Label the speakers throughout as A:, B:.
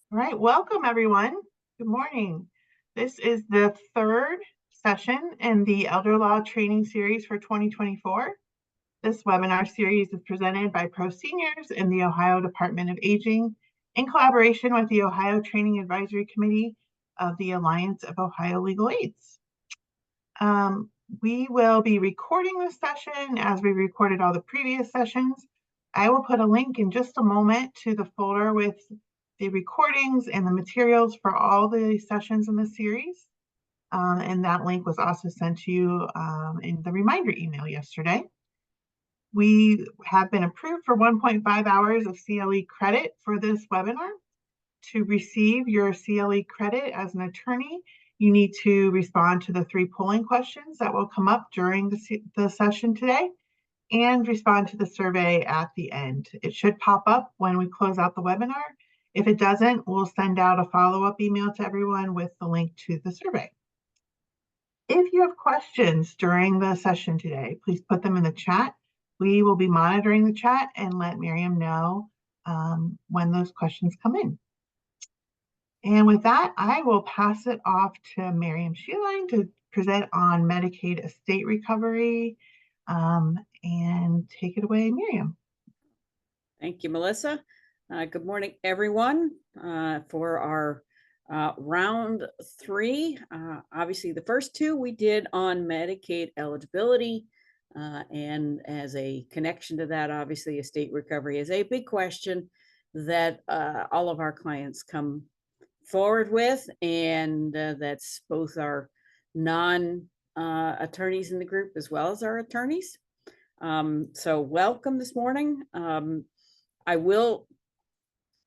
A: All right, welcome everyone. Good morning. This is the third session in the Elder Law Training Series for 2024. This webinar series is presented by Pro Seniors in the Ohio Department of Aging in collaboration with the Ohio Training Advisory Committee of the Alliance of Ohio Legal Aids. We will be recording this session as we recorded all the previous sessions. I will put a link in just a moment to the folder with the recordings and the materials for all the sessions in the series. And that link was also sent to you in the reminder email yesterday. We have been approved for 1.5 hours of CLE credit for this webinar. To receive your CLE credit as an attorney, you need to respond to the 3 polling questions that will come up during the session today and respond to the survey at the end. It should pop up when we close out the webinar. If it doesn't, we'll send out a follow-up email to everyone with the link to the survey. If you have questions during the session today, please put them in the chat. We will be monitoring the chat and let Miriam know when those questions come in. And with that, I will pass it off to Miriam Sheline to present on Medicaid Estate Recovery. And take it away, Miriam.
B: Thank you, Melissa. Good morning, everyone. For our round 3, obviously the first 2 we did on Medicaid eligibility. And as a connection to that, obviously estate recovery is a big question that all of our clients come forward with, and that's both our non-attorneys in the group as well as our attorneys. So welcome this morning. I will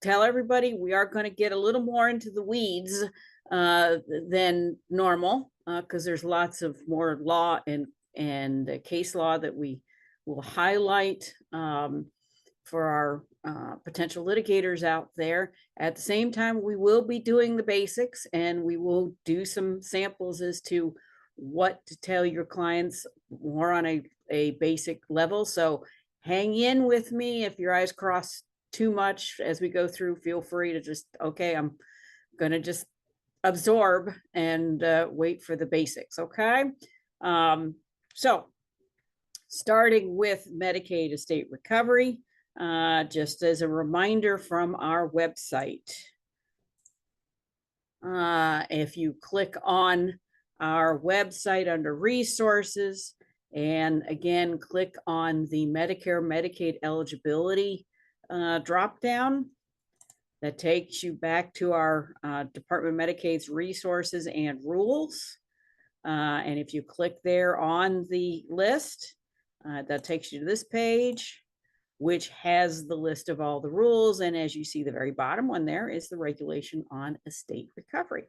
B: tell everybody we are going to get a little more into the weeds than normal because there's lots of more law and case law that we will highlight for our potential litigators out there. At the same time, we will be doing the basics, and we will do some samples as to what to tell your clients more on a basic level. So hang in with me. If your eyes cross too much as we go through, feel free to just, okay, I'm going to just absorb and wait for the basics, okay? So starting with Medicaid Estate Recovery, just as a reminder from our website, if you click on our website under resources, and again, click on the Medicare Medicaid eligibility drop down, that takes you back to our Department of Medicaid's resources and rules. And if you click there on the list, that takes you to this page, which has the list of all the rules. And as you see, the very bottom one there is the regulation on estate recovery.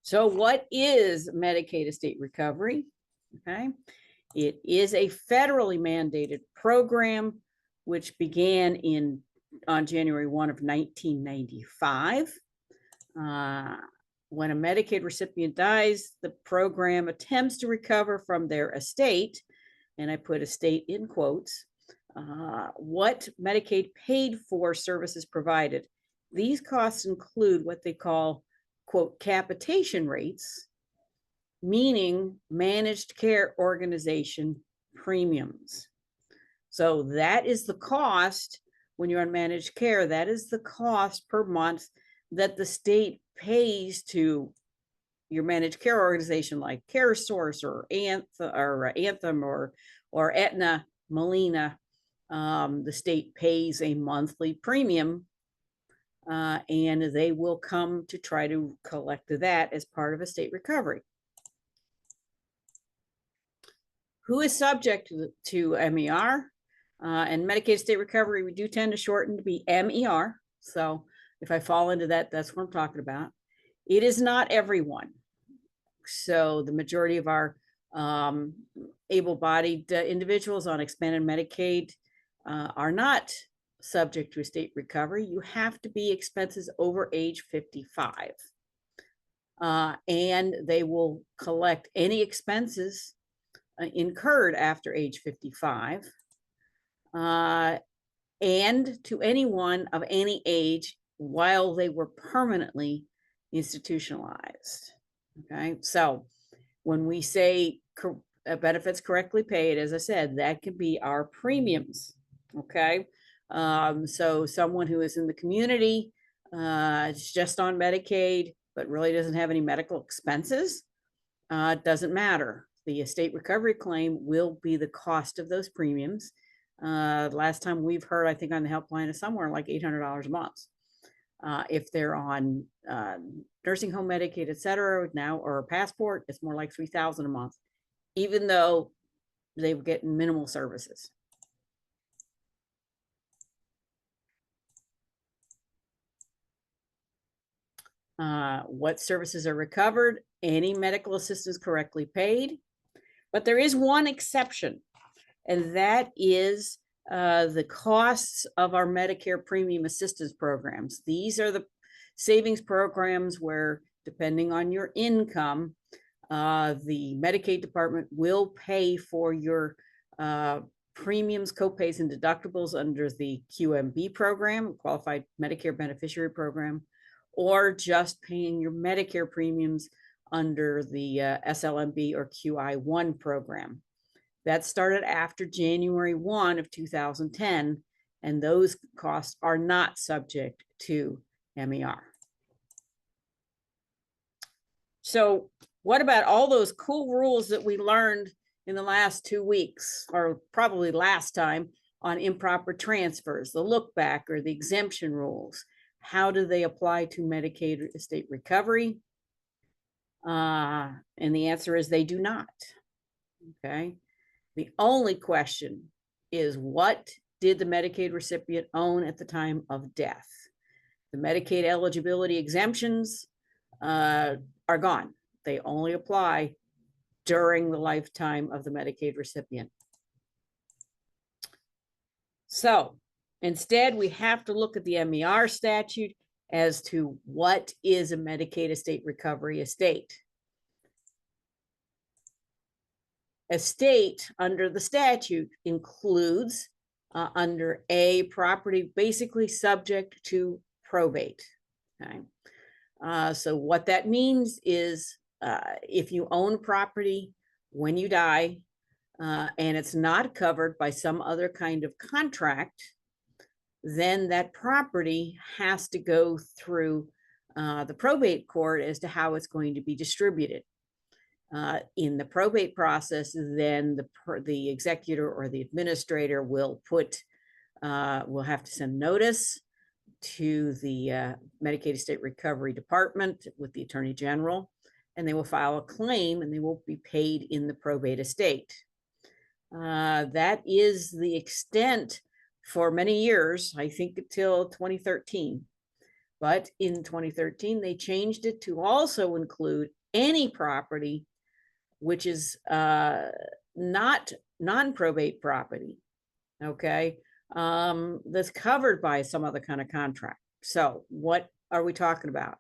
B: So what is Medicaid Estate Recovery? Okay, it is a federally mandated program which began on January 1 of 1995. When a Medicaid recipient dies, the program attempts to recover from their estate, and I put estate in quotes, what Medicaid paid for services provided. These costs include what they call, quote, capitation rates, meaning managed care organization premiums. So that is the cost when you're on managed care. That is the cost per month that the state pays to your managed care organization like CareSource or Anthem or Aetna, Molina. The state pays a monthly premium, and they will come to try to collect that as part of estate recovery. Who is subject to MER? And Medicaid Estate Recovery, we do tend to shorten to be MER. So if I fall into that, that's what I'm talking about. It is not everyone. So the majority of our able-bodied individuals on expanded Medicaid are not subject to estate recovery. You have to be expenses over age 55. And they will collect any expenses incurred after age 55. and to anyone of any age while they were permanently institutionalized. Okay, so when we say benefits correctly paid, as I said, that could be our premiums. Okay, so someone who is in the community, is just on Medicaid, but really doesn't have any medical expenses, doesn't matter. The estate recovery claim will be the cost of those premiums. Last time we've heard, I think on the helpline, is somewhere like $800 a month. If they're on nursing home Medicaid, et cetera, now, or a passport, it's more like $3,000 a month, even though they get minimal services. What services are recovered? Any medical assistance correctly paid. But there is one exception, and that is the costs of our Medicare premium assistance programs. These are the savings programs where, depending on your income, the Medicaid department will pay for your premiums, copays, and deductibles under the QMB program, Qualified Medicare Beneficiary Program, or just paying your Medicare premiums under the SLMB or QI1 program. That started after January 1 of 2010, and those costs are not subject to MER. So what about all those cool rules that we learned in the last 2 weeks, or probably last time, on improper transfers, the look back or the exemption rules? How do they apply to Medicaid estate recovery? And the answer is they do not. Okay. The only question is, what did the Medicaid recipient own at the time of death? The Medicaid eligibility exemptions are gone. They only apply during the lifetime of the Medicaid recipient. So instead, we have to look at the MER statute as to what is a Medicaid estate recovery estate. Estate under the statute includes under A, property basically subject to probate. Okay. So what that means is if you own property when you die and it's not covered by some other kind of contract, then that property has to go through the probate court as to how it's going to be distributed. In the probate process, then the executor or the administrator will have to send notice to the Medicaid Estate Recovery Department with the Attorney General, and they will file a claim and they will be paid in the probate estate. That is the extent for many years, I think until 2013. But in 2013, they changed it to also include any property which is not non-probate property, okay, that's covered by some other kind of contract. So what are we talking about?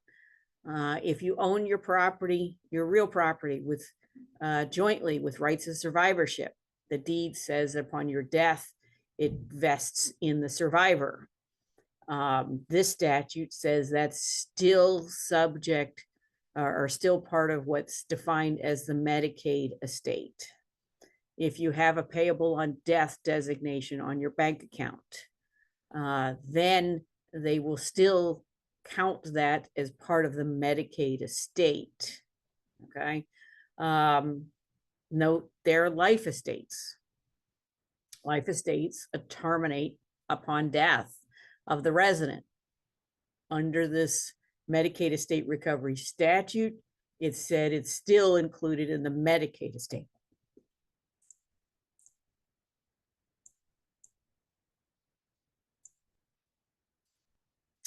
B: If you own your property, your real property, with jointly with rights of survivorship, the deed says that upon your death, it vests in the survivor. This statute says that's still subject or still part of what's defined as the Medicaid estate. If you have a payable on death designation on your bank account, then they will still count that as part of the Medicaid estate. Okay. Note their life estates. Life estates terminate upon death of the resident. Under this Medicaid estate recovery statute, it said it's still included in the Medicaid estate.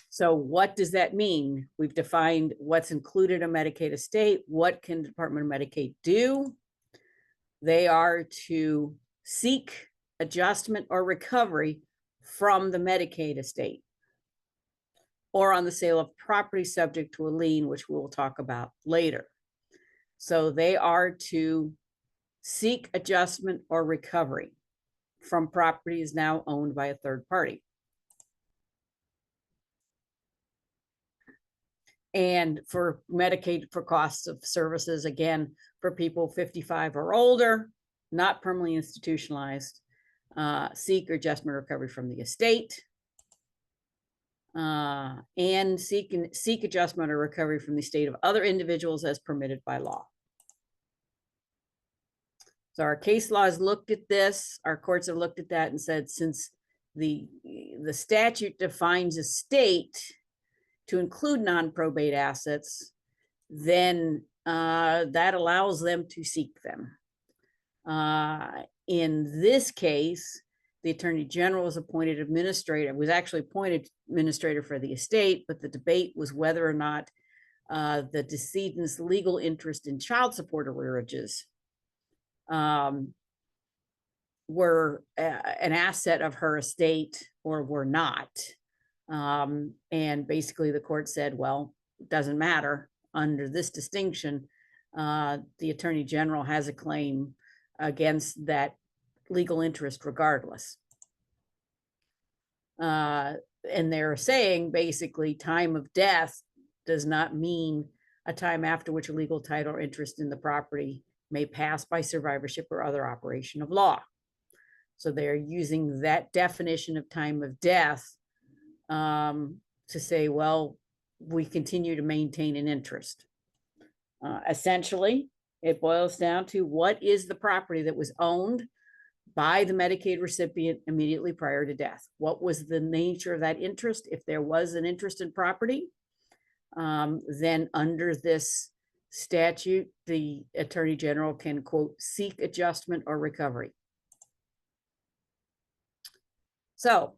B: So what does that mean? We've defined what's included in Medicaid estate. What can the Department of Medicaid do? They are to seek adjustment or recovery from the Medicaid estate, or on the sale of property subject to a lien, which we'll talk about later. So they are to seek adjustment or recovery from properties now owned by a third party. and for Medicaid for costs of services, again, for people 55 or older, not permanently institutionalized, seek adjustment or recovery from the estate, and seek adjustment or recovery from the estate of other individuals as permitted by law. So our case law has looked at this, our courts have looked at that and said, since the statute defines estate to include non-probate assets, then that allows them to seek them. In this case, the Attorney General was appointed administrator, was actually appointed administrator for the estate, but the debate was whether or not the decedent's legal interest in child support arrearages were an asset of her estate or were not. And basically the court said, well, it doesn't matter. Under this distinction, the Attorney General has a claim against that legal interest regardless. And they're saying basically time of death does not mean a time after which a legal title or interest in the property may pass by survivorship or other operation of law. So they're using that definition of time of death to say, well, we continue to maintain an interest. Essentially, it boils down to what is the property that was owned by the Medicaid recipient immediately prior to death? What was the nature of that interest? If there was an interest in property, then under this statute, the Attorney General can, quote, seek adjustment or recovery. So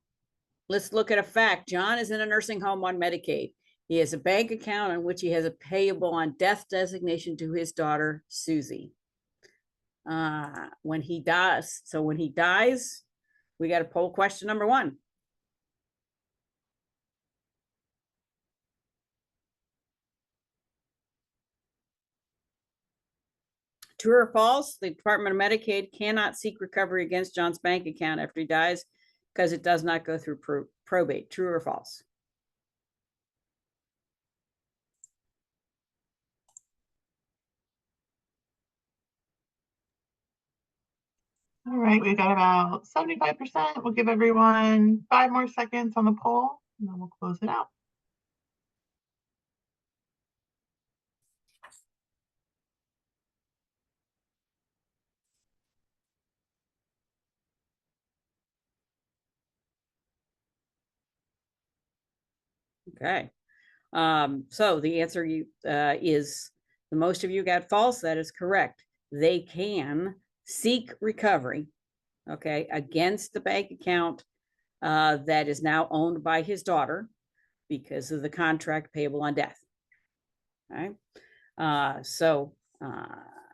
B: let's look at a fact. John is in a nursing home on Medicaid. He has a bank account on which he has a payable on death designation to his daughter, Susie. When he dies, we got to poll question number 1. True or false? The Department of Medicaid cannot seek recovery against John's bank account after he dies because it does not go through probate. True or false?
A: All right, we've got about 75%. We'll give everyone 5 more seconds on the poll, and then we'll close it out.
B: Okay. So the answer is the most of you got false. That is correct. They can seek recovery, okay, against the bank account that is now owned by his daughter because of the contract payable on death. All right.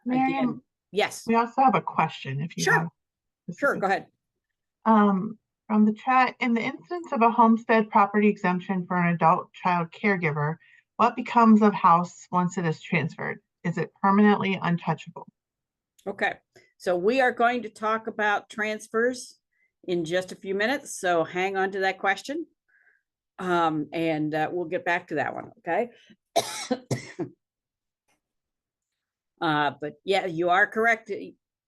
A: Miriam,
B: again, yes.
A: We also have a question if you
B: Sure.
A: have.
B: Sure, go ahead.
A: From the chat, in the instance of a homestead property exemption for an adult child caregiver, what becomes of house once it is transferred? Is it permanently untouchable?
B: Okay, so we are going to talk about transfers in just a few minutes, so hang on to that question. And we'll get back to that one, okay? But yeah, you are correct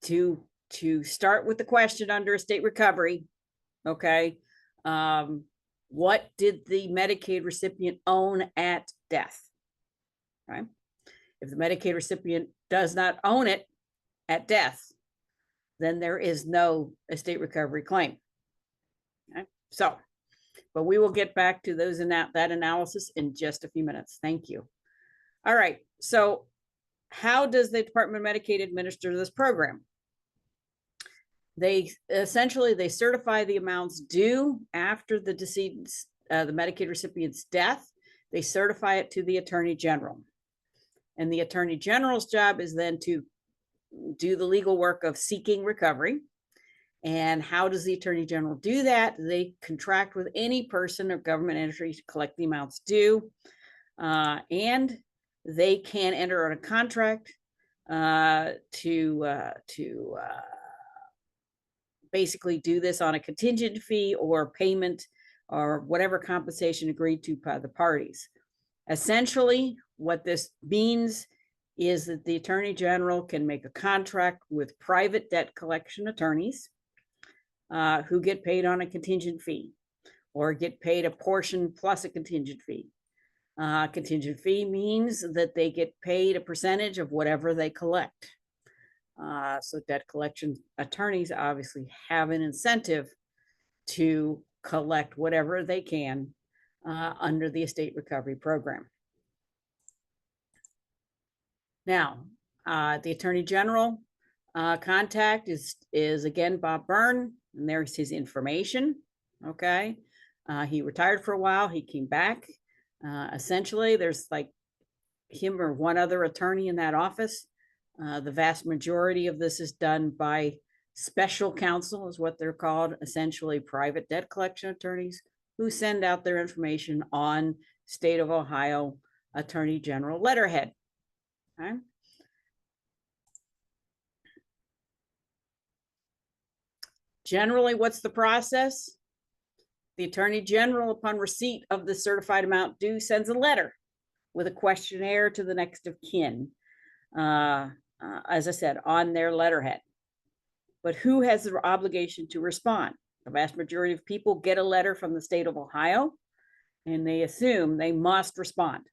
B: to start with the question under estate recovery. Okay. What did the Medicaid recipient own at death? Right. If the Medicaid recipient does not own it at death, then there is no estate recovery claim. Okay. So, but we will get back to those and that analysis in just a few minutes. Thank you. All right. So how does the Department of Medicaid administer this program? They essentially certify the amounts due after the decedent's, the Medicaid recipient's death. They certify it to the Attorney General. And the Attorney General's job is then to do the legal work of seeking recovery. And how does the Attorney General do that? They contract with any person or government entity to collect the amounts due. And they can enter on a contract to basically do this on a contingent fee or payment or whatever compensation agreed to by the parties. Essentially, what this means is that the Attorney General can make a contract with private debt collection attorneys who get paid on a contingent fee, or get paid a portion plus a contingent fee. Contingent fee means that they get paid a percentage of whatever they collect. So debt collection attorneys obviously have an incentive to collect whatever they can under the estate recovery program. Now, the Attorney General contact is again Bob Byrne, and there's his information. Okay, he retired for a while. He came back. Essentially, there's like him or one other attorney in that office. The vast majority of this is done by special counsel, is what they're called, essentially private debt collection attorneys who send out their information on state of Ohio Attorney General letterhead. Okay. Generally, what's the process? The Attorney General, upon receipt of the certified amount due, sends a letter with a questionnaire to the next of kin, as I said, on their letterhead. But who has the obligation to respond? The vast majority of people get a letter from the state of Ohio, and they assume they must respond.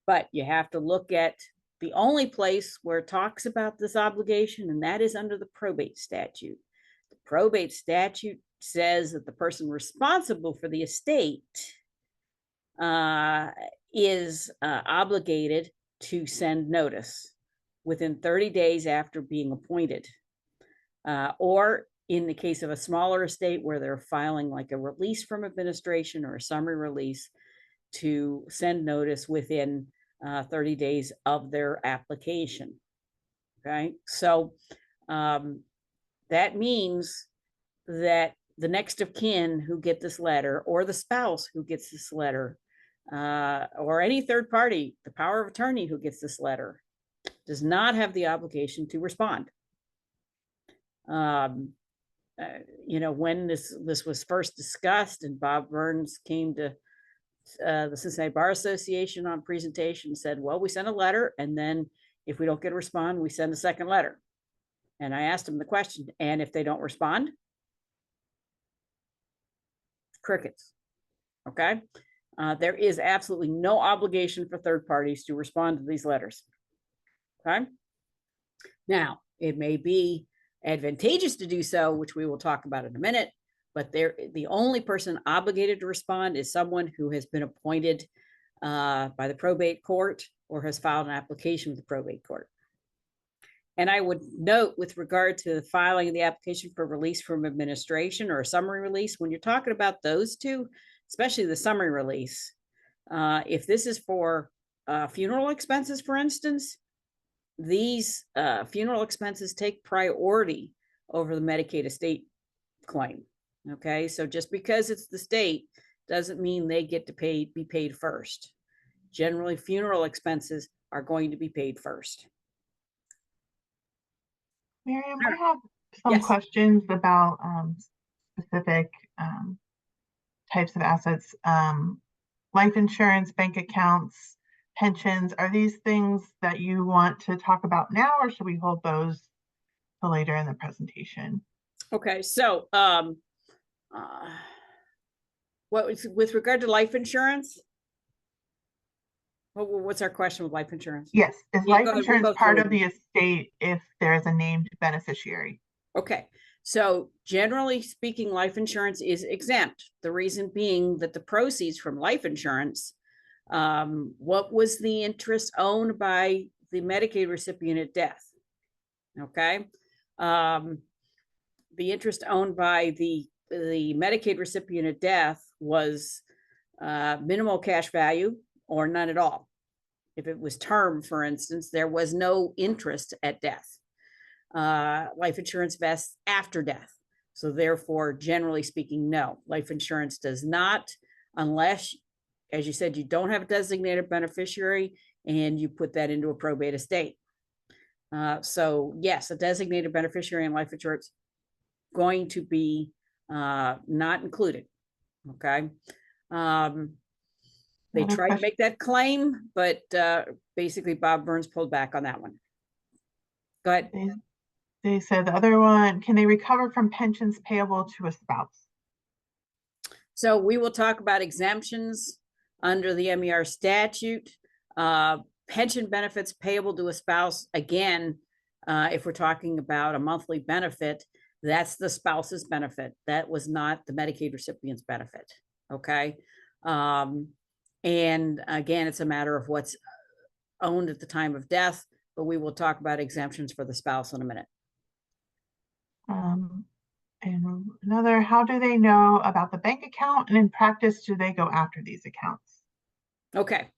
B: But you have to look at the only place where it talks about this obligation, and that is under the probate statute. The probate statute says that the person responsible for the estate is obligated to send notice within 30 days after being appointed. Or in the case of a smaller estate where they're filing like a release from administration or a summary release, to send notice within 30 days of their application. Okay, so that means that the next of kin who get this letter, or the spouse who gets this letter, or any third party, the power of attorney who gets this letter, does not have the obligation to respond. You know, when this was first discussed and Bob Burns came to the Cincinnati Bar Association on presentation, said, well, we send a letter, and then if we don't get a response, we send a second letter. And I asked him the question, and if they don't respond? Crickets. Okay. There is absolutely no obligation for third parties to respond to these letters. Okay. Now, it may be advantageous to do so, which we will talk about in a minute, but the only person obligated to respond is someone who has been appointed by the probate court or has filed an application with the probate court. And I would note, with regard to the filing of the application for release from administration or a summary release, when you're talking about those two, especially the summary release, if this is for funeral expenses, for instance, these funeral expenses take priority over the Medicaid estate claim. Okay, so just because it's the state doesn't mean they get to be paid first. Generally, funeral expenses are going to be paid first.
A: Miriam, I have some questions about specific types of assets. Life insurance, bank accounts, pensions. Are these things that you want to talk about now, or should we hold those till later in the presentation?
B: Okay, so with regard to life insurance, what's our question with life insurance?
A: Yes, is life insurance part of the estate if there is a named beneficiary? Okay,
B: so generally speaking, life insurance is exempt. The reason being that the proceeds from life insurance, what was the interest owned by the Medicaid recipient at death? Okay, the interest owned by the Medicaid recipient at death was minimal cash value or none at all. If it was term, for instance, there was no interest at death. Life insurance vests after death. So therefore, generally speaking, no, life insurance does not, unless, as you said, you don't have a designated beneficiary and you put that into a probate estate. So yes, a designated beneficiary in life insurance going to be not included. Okay. They
A: Other
B: tried to
A: question-
B: make that claim, but basically Bob Burns pulled back on that one. Go ahead.
A: They said the other one, can they recover from pensions payable to a spouse?
B: So we will talk about exemptions under the MER statute. Pension benefits payable to a spouse, again, if we're talking about a monthly benefit, that's the spouse's benefit. That was not the Medicaid recipient's benefit, okay? And again, it's a matter of what's owned at the time of death, but we will talk about exemptions for the spouse in a minute.
A: And another, how do they know about the bank account? And in practice, do they go after these accounts?
B: Okay,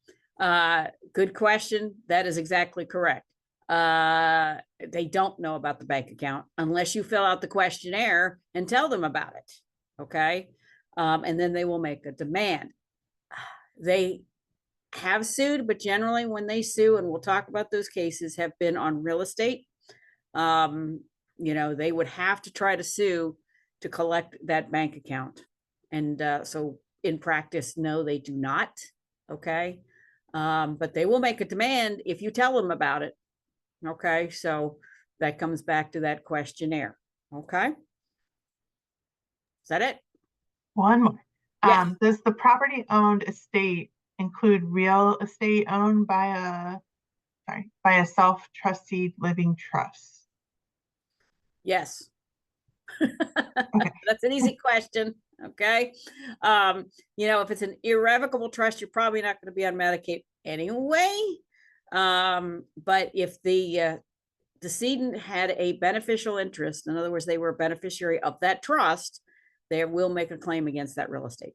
B: good question. That is exactly correct. They don't know about the bank account unless you fill out the questionnaire and tell them about it. Okay, and then they will make a demand. They have sued, but generally when they sue, and we'll talk about those cases, have been on real estate. You know, they would have to try to sue to collect that bank account. And so in practice, no, they do not. Okay. But they will make a demand if you tell them about it. Okay. So that comes back to that questionnaire. Okay. Is that it?
A: One more.
B: Yes.
A: Does the property owned estate include real estate owned by a self-trustee living trust?
B: Yes.
A: Okay.
B: That's an easy question. Okay. You know, if it's an irrevocable trust, you're probably not going to be on Medicaid anyway. But if the decedent had a beneficial interest, in other words, they were a beneficiary of that trust, they will make a claim against that real estate.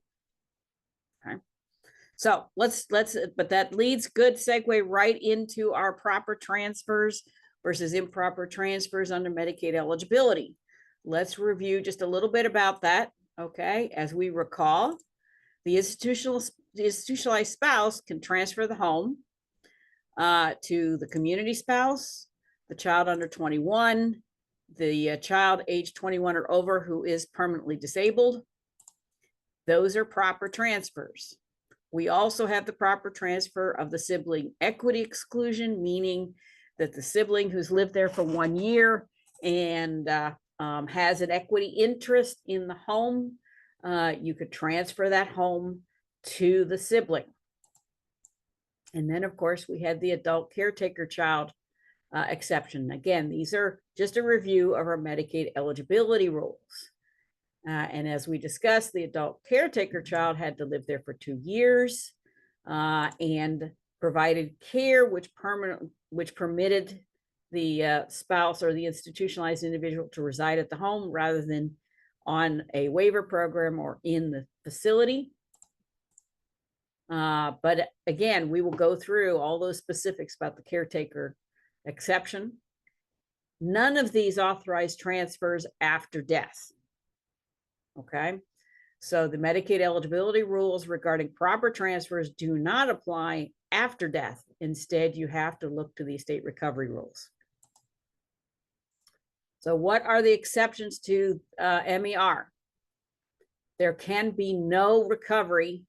B: Okay. So but that leads, good segue right into our proper transfers versus improper transfers under Medicaid eligibility. Let's review just a little bit about that. Okay, as we recall, the institutionalized spouse can transfer the home to the community spouse, the child under 21, the child age 21 or over who is permanently disabled. Those are proper transfers. We also have the proper transfer of the sibling equity exclusion, meaning that the sibling who's lived there for 1 year and has an equity interest in the home, you could transfer that home to the sibling. And then, of course, we had the adult caretaker child exception. Again, these are just a review of our Medicaid eligibility rules. And as we discussed, the adult caretaker child had to live there for 2 years and provided care, which permitted the spouse or the institutionalized individual to reside at the home rather than on a waiver program or in the facility. But again, we will go through all those specifics about the caretaker exception. None of these authorize transfers after death. Okay, so the Medicaid eligibility rules regarding proper transfers do not apply after death. Instead, you have to look to the estate recovery rules. So what are the exceptions to MER? There can be no recovery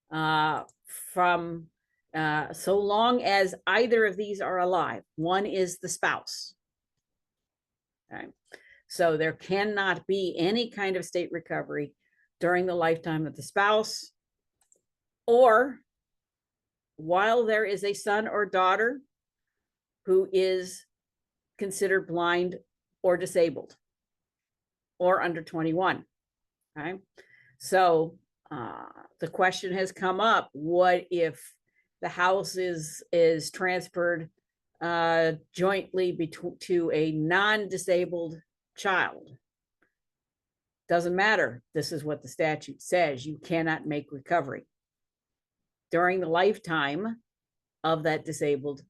B: from so long as either of these are alive. One is the spouse. Okay. So there cannot be any kind of state recovery during the lifetime of the spouse or while there is a son or daughter who is considered blind or disabled or under 21. Okay. So the question has come up, what if the house is transferred jointly to a non-disabled child? Doesn't matter. This is what the statute says. You cannot make recovery during the lifetime of that disabled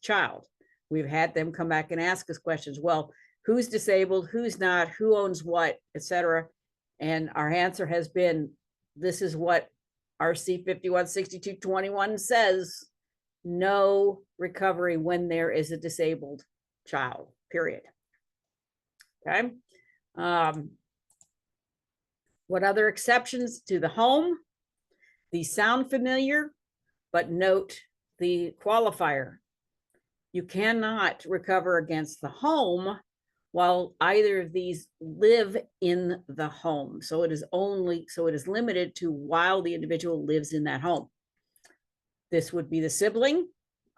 B: child. We've had them come back and ask us questions. Well, who's disabled, who's not, who owns what, etc. And our answer has been, this is what RC 516221 says: no recovery when there is a disabled child, period. Okay. What other exceptions to the home? These sound familiar, but note the qualifier. You cannot recover against the home while either of these live in the home. So it is limited to while the individual lives in that home. This would be the sibling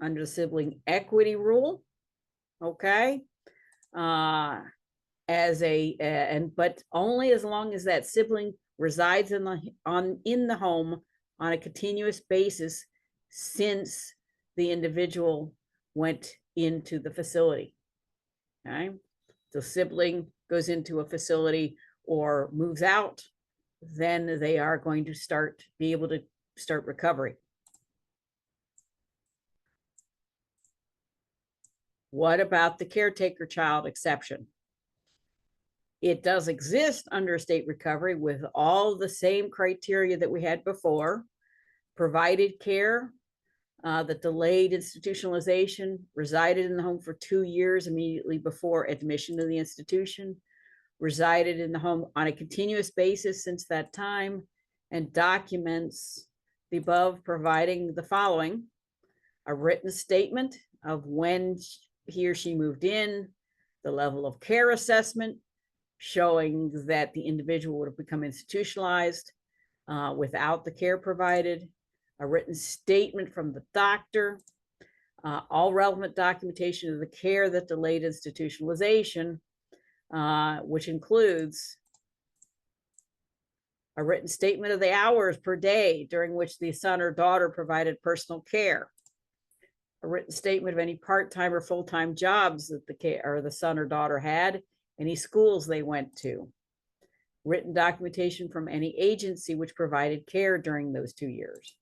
B: under the sibling equity rule. Okay. But only as long as that sibling resides in the home on a continuous basis since the individual went into the facility. Okay, the sibling goes into a facility or moves out, then they are going to be able to start recovery. What about the caretaker child exception? It does exist under estate recovery with all the same criteria that we had before. Provided care, that delayed institutionalization, resided in the home for 2 years immediately before admission to the institution, resided in the home on a continuous basis since that time, and documents the above providing the following: a written statement of when he or she moved in, the level of care assessment showing that the individual would have become institutionalized without the care provided, a written statement from the doctor, all relevant documentation of the care that delayed institutionalization, which includes a written statement of the hours per day during which the son or daughter provided personal care, a written statement of any part-time or full-time jobs that the son or daughter had, any schools they went to, written documentation from any agency which provided care during those 2 years.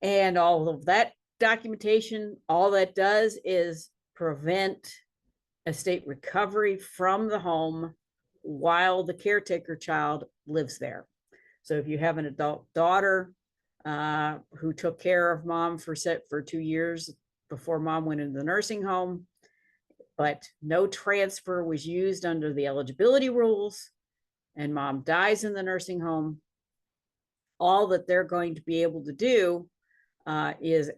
B: And all of that documentation, all that does is prevent estate recovery from the home while the caretaker child lives there. So if you have an adult daughter who took care of mom for 2 years before mom went into the nursing home, but no transfer was used under the eligibility rules, and mom dies in the nursing home, all that they're going to be able to do is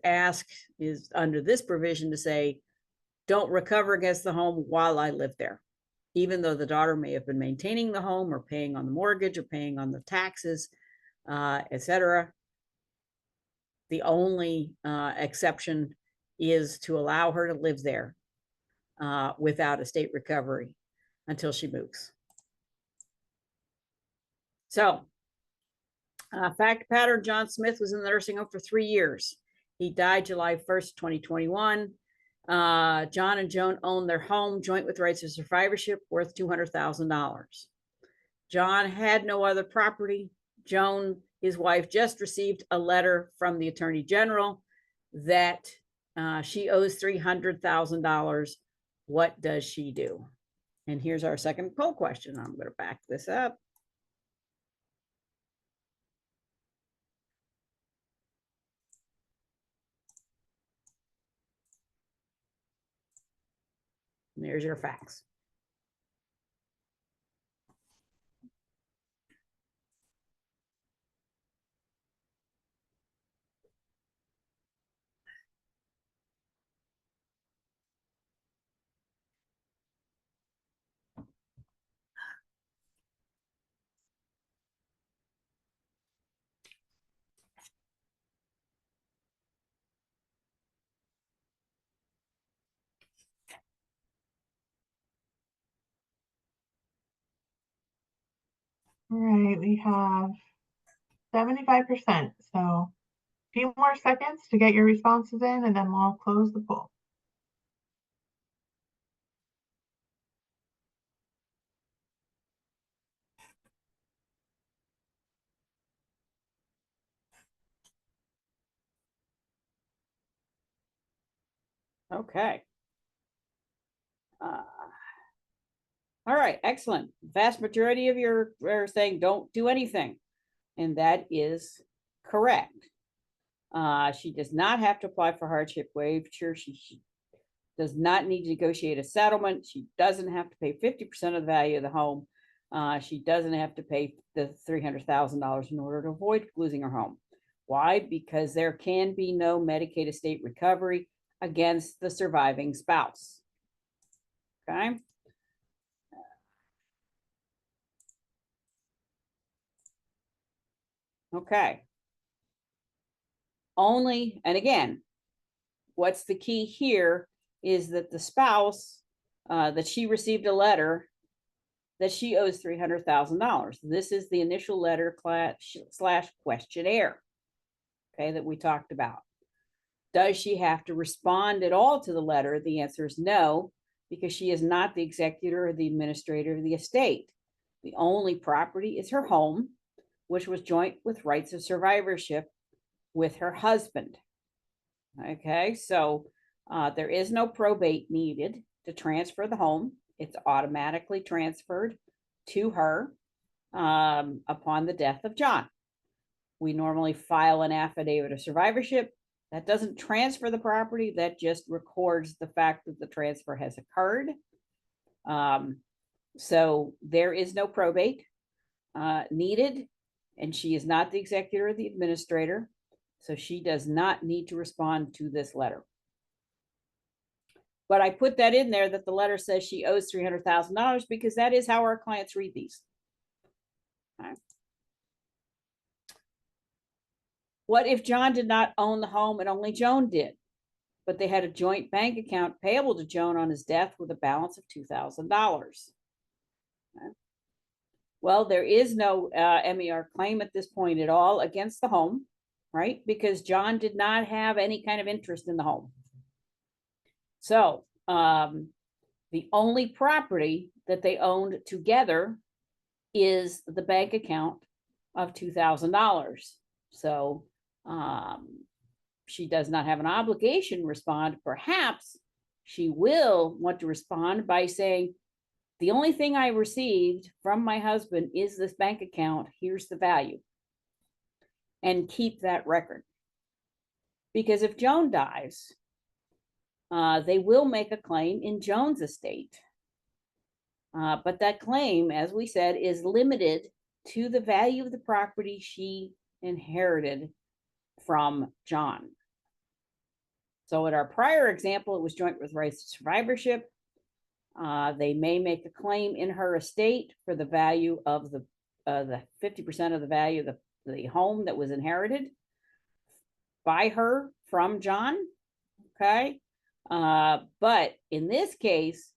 B: under this provision to say, don't recover against the home while I live there, even though the daughter may have been maintaining the home or paying on the mortgage or paying on the taxes, etc. The only exception is to allow her to live there without estate recovery until she moves. So, fact pattern: John Smith was in the nursing home for 3 years. He died July 1st, 2021. John and Joan owned their home joint with rights of survivorship worth $200,000. John had no other property. Joan, his wife, just received a letter from the Attorney General that she owes $300,000. What does she do? And here's our second poll question. I'm going to back this up. And there's your facts.
A: All right, we have 75%. So a few more seconds to get your responses in, and then we'll close the poll.
B: Okay. All right, excellent. Vast majority of you are saying don't do anything, and that is correct. She does not have to apply for hardship waiver. She does not need to negotiate a settlement. She doesn't have to pay 50% of the value of the home. she doesn't have to pay the $300,000 in order to avoid losing her home. Why? Because there can be no Medicaid estate recovery against the surviving spouse. Okay. Okay. Only, and again, what's the key here is that the spouse, that she received a letter that she owes $300,000. This is the initial letter slash questionnaire, okay, that we talked about. Does she have to respond at all to the letter? The answer is no, because she is not the executor or the administrator of the estate. The only property is her home, which was joint with rights of survivorship with her husband. Okay, so there is no probate needed to transfer the home. It's automatically transferred to her upon the death of John. We normally file an affidavit of survivorship. That doesn't transfer the property, that just records the fact that the transfer has occurred. So there is no probate needed, and she is not the executor or the administrator, so she does not need to respond to this letter. But I put that in there that the letter says she owes $300,000 because that is how our clients read these. Okay. What if John did not own the home and only Joan did, but they had a joint bank account payable to Joan on his death with a balance of $2,000? Okay. Well, there is no MER claim at this point at all against the home, right? Because John did not have any kind of interest in the home. So the only property that they owned together is the bank account of $2,000. So she does not have an obligation to respond. Perhaps she will want to respond by saying, the only thing I received from my husband is this bank account. Here's the value. And keep that record. Because if Joan dies, they will make a claim in Joan's estate. But that claim, as we said, is limited to the value of the property she inherited from John. So in our prior example, it was joint with rights to survivorship. They may make a claim in her estate for the value of the 50% of the value of the home that was inherited by her from John. Okay. But in this case,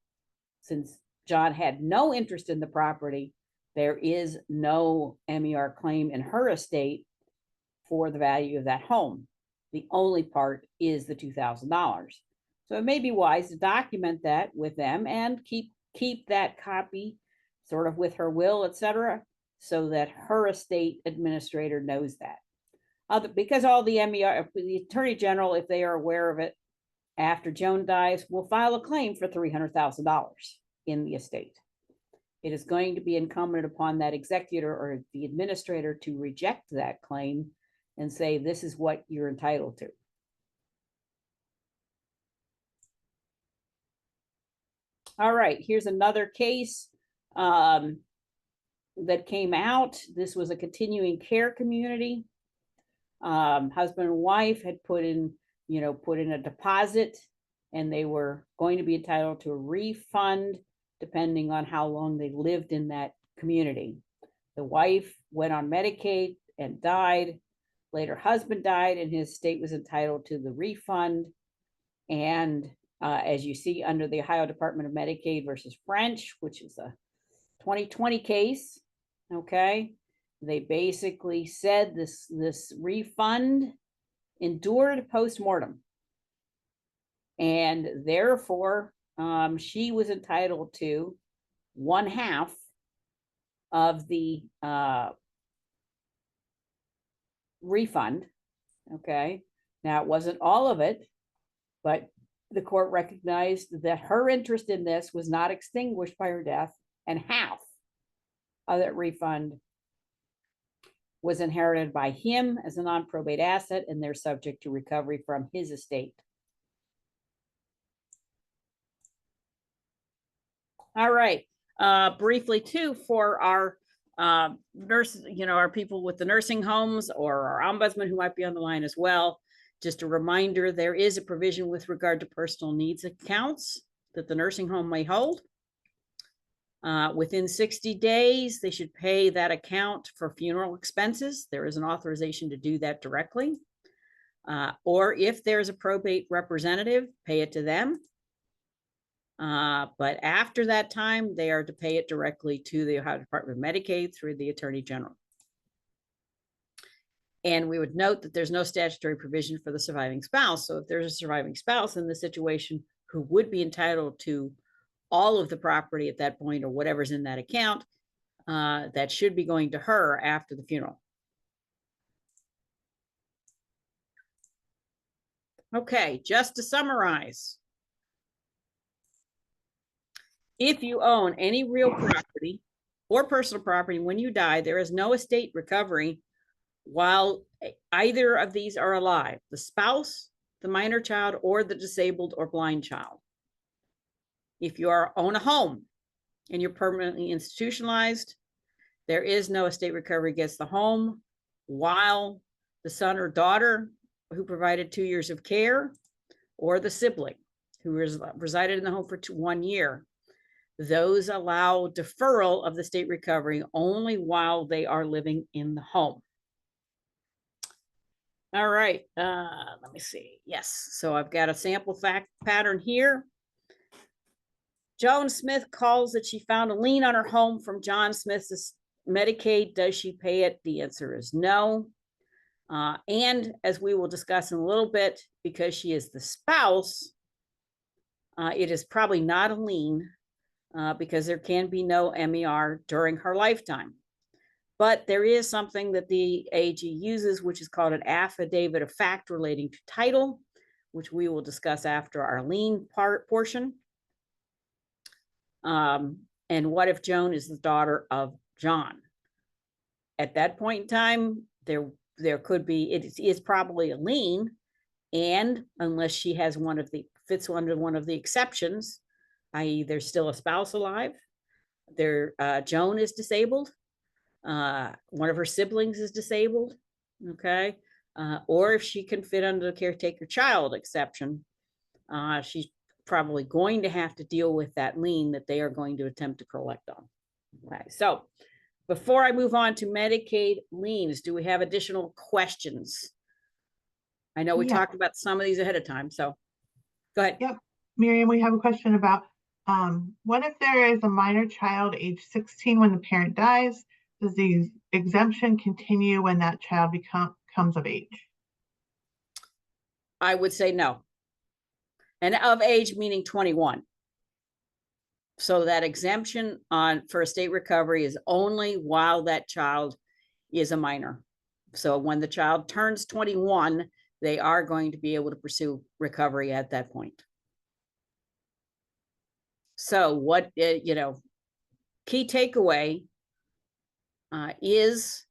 B: since John had no interest in the property, there is no MER claim in her estate for the value of that home. The only part is the $2,000. So it may be wise to document that with them and keep that copy sort of with her will, etc., so that her estate administrator knows that. Because all the MER, the Attorney General, if they are aware of it, after Joan dies, will file a claim for $300,000 in the estate. It is going to be incumbent upon that executor or the administrator to reject that claim and say, this is what you're entitled to. All right, here's another case that came out. This was a continuing care community. Husband and wife had put in a deposit, and they were going to be entitled to a refund depending on how long they lived in that community. The wife went on Medicaid and died. Later, husband died, and his estate was entitled to the refund. And as you see under the Ohio Department of Medicaid versus French, which is a 2020 case, okay, they basically said this refund endured post-mortem, and therefore she was entitled to 1/2 of the refund. Okay, now it wasn't all of it, but the court recognized that her interest in this was not extinguished by her death, and 1/2 of that refund was inherited by him as a non-probate asset, and they're subject to recovery from his estate. All right. briefly too for our nurses, our people with the nursing homes or our ombudsman who might be on the line as well. Just a reminder, there is a provision with regard to personal needs accounts that the nursing home may hold. Within 60 days, they should pay that account for funeral expenses. There is an authorization to do that directly. Or if there's a probate representative, pay it to them. But after that time, they are to pay it directly to the Ohio Department of Medicaid through the Attorney General. And we would note that there's no statutory provision for the surviving spouse. So if there's a surviving spouse in the situation who would be entitled to all of the property at that point or whatever's in that account, that should be going to her after the funeral. Okay, just to summarize. If you own any real property or personal property when you die, there is no estate recovery while either of these are alive, the spouse, the minor child, or the disabled or blind child. If you own a home and you're permanently institutionalized, there is no estate recovery against the home while the son or daughter who provided 2 years of care or the sibling who resided in the home for 1 year. Those allow deferral of the state recovery only while they are living in the home. All right, let me see. Yes, so I've got a sample fact pattern here. Joan Smith calls that she found a lien on her home from John Smith's Medicaid. Does she pay it? The answer is no. And as we will discuss in a little bit, because she is the spouse, it is probably not a lien because there can be no MER during her lifetime. But there is something that the AG uses, which is called an affidavit of fact relating to title, which we will discuss after our lien portion. And what if Joan is the daughter of John? At that point in time, there could be, it is probably a lien, and unless she has fits under one of the exceptions, i.e. there's still a spouse alive, Joan is disabled, one of her siblings is disabled, okay, or if she can fit under the caretaker child exception, she's probably going to have to deal with that lien that they are going to attempt to collect on. Okay, so before I move on to Medicaid liens, do we have additional questions? I know we talked about some of these ahead of time, so go ahead.
A: Yep, Miriam, we have a question about what if there is a minor child age 16 when the parent dies? Does the exemption continue when that child comes of age?
B: I would say no. And of age meaning 21. So that exemption for estate recovery is only while that child is a minor. So when the child turns 21, they are going to be able to pursue recovery at that point. So what, key takeaway is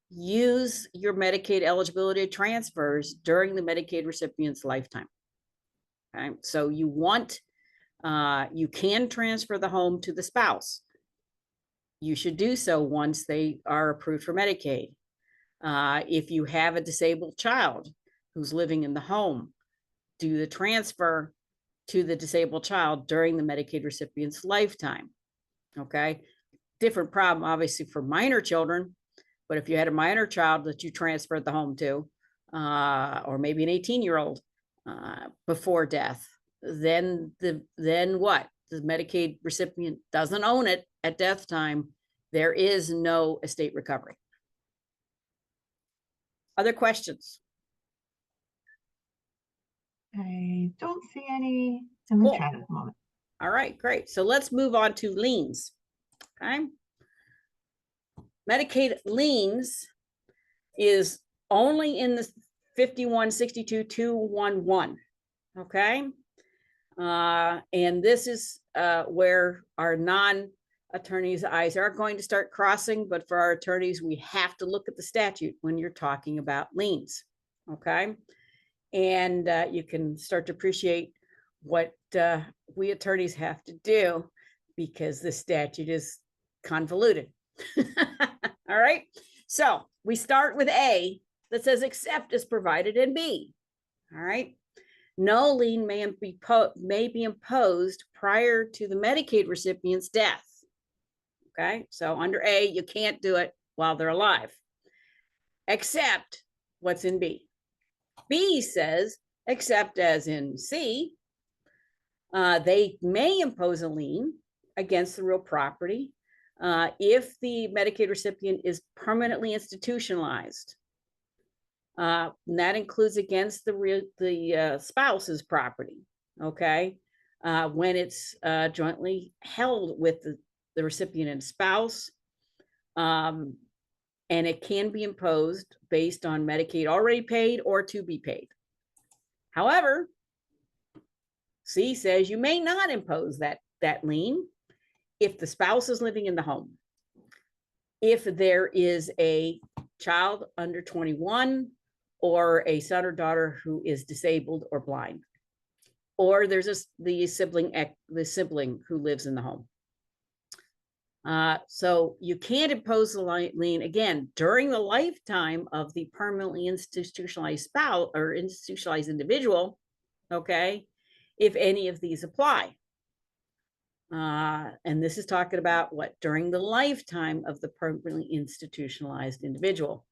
B: use your Medicaid eligibility transfers during the Medicaid recipient's lifetime. Okay, so you can transfer the home to the spouse. You should do so once they are approved for Medicaid. If you have a disabled child who's living in the home, do the transfer to the disabled child during the Medicaid recipient's lifetime. Okay, different problem obviously for minor children, but if you had a minor child that you transferred the home to, or maybe an 18-year-old before death, then what? The Medicaid recipient doesn't own it at death time. There is no estate recovery. Other questions?
A: I don't see any in the chat at the moment.
B: All right, great. So let's move on to liens. Okay. Medicaid liens is only in the 5162-211. Okay. And this is where our non-attorneys' eyes are going to start crossing, but for our attorneys, we have to look at the statute when you're talking about liens. Okay. And you can start to appreciate what we attorneys have to do because the statute is convoluted. All right. So we start with A that says except as provided in B. All right. No lien may be imposed prior to the Medicaid recipient's death. Okay. So under A, you can't do it while they're alive, except what's in B. B says, except as in C, they may impose a lien against the real property if the Medicaid recipient is permanently institutionalized. And that includes against the spouse's property, okay? When it's jointly held with the recipient and spouse, and it can be imposed based on Medicaid already paid or to be paid. However, C says you may not impose that lien if the spouse is living in the home, if there is a child under 21 or a son or daughter who is disabled or blind, or there's the sibling who lives in the home. So you can't impose the lien again during the lifetime of the permanently institutionalized spouse or institutionalized individual, okay, if any of these apply. And this is talking about what? During the lifetime of the permanently institutionalized individual.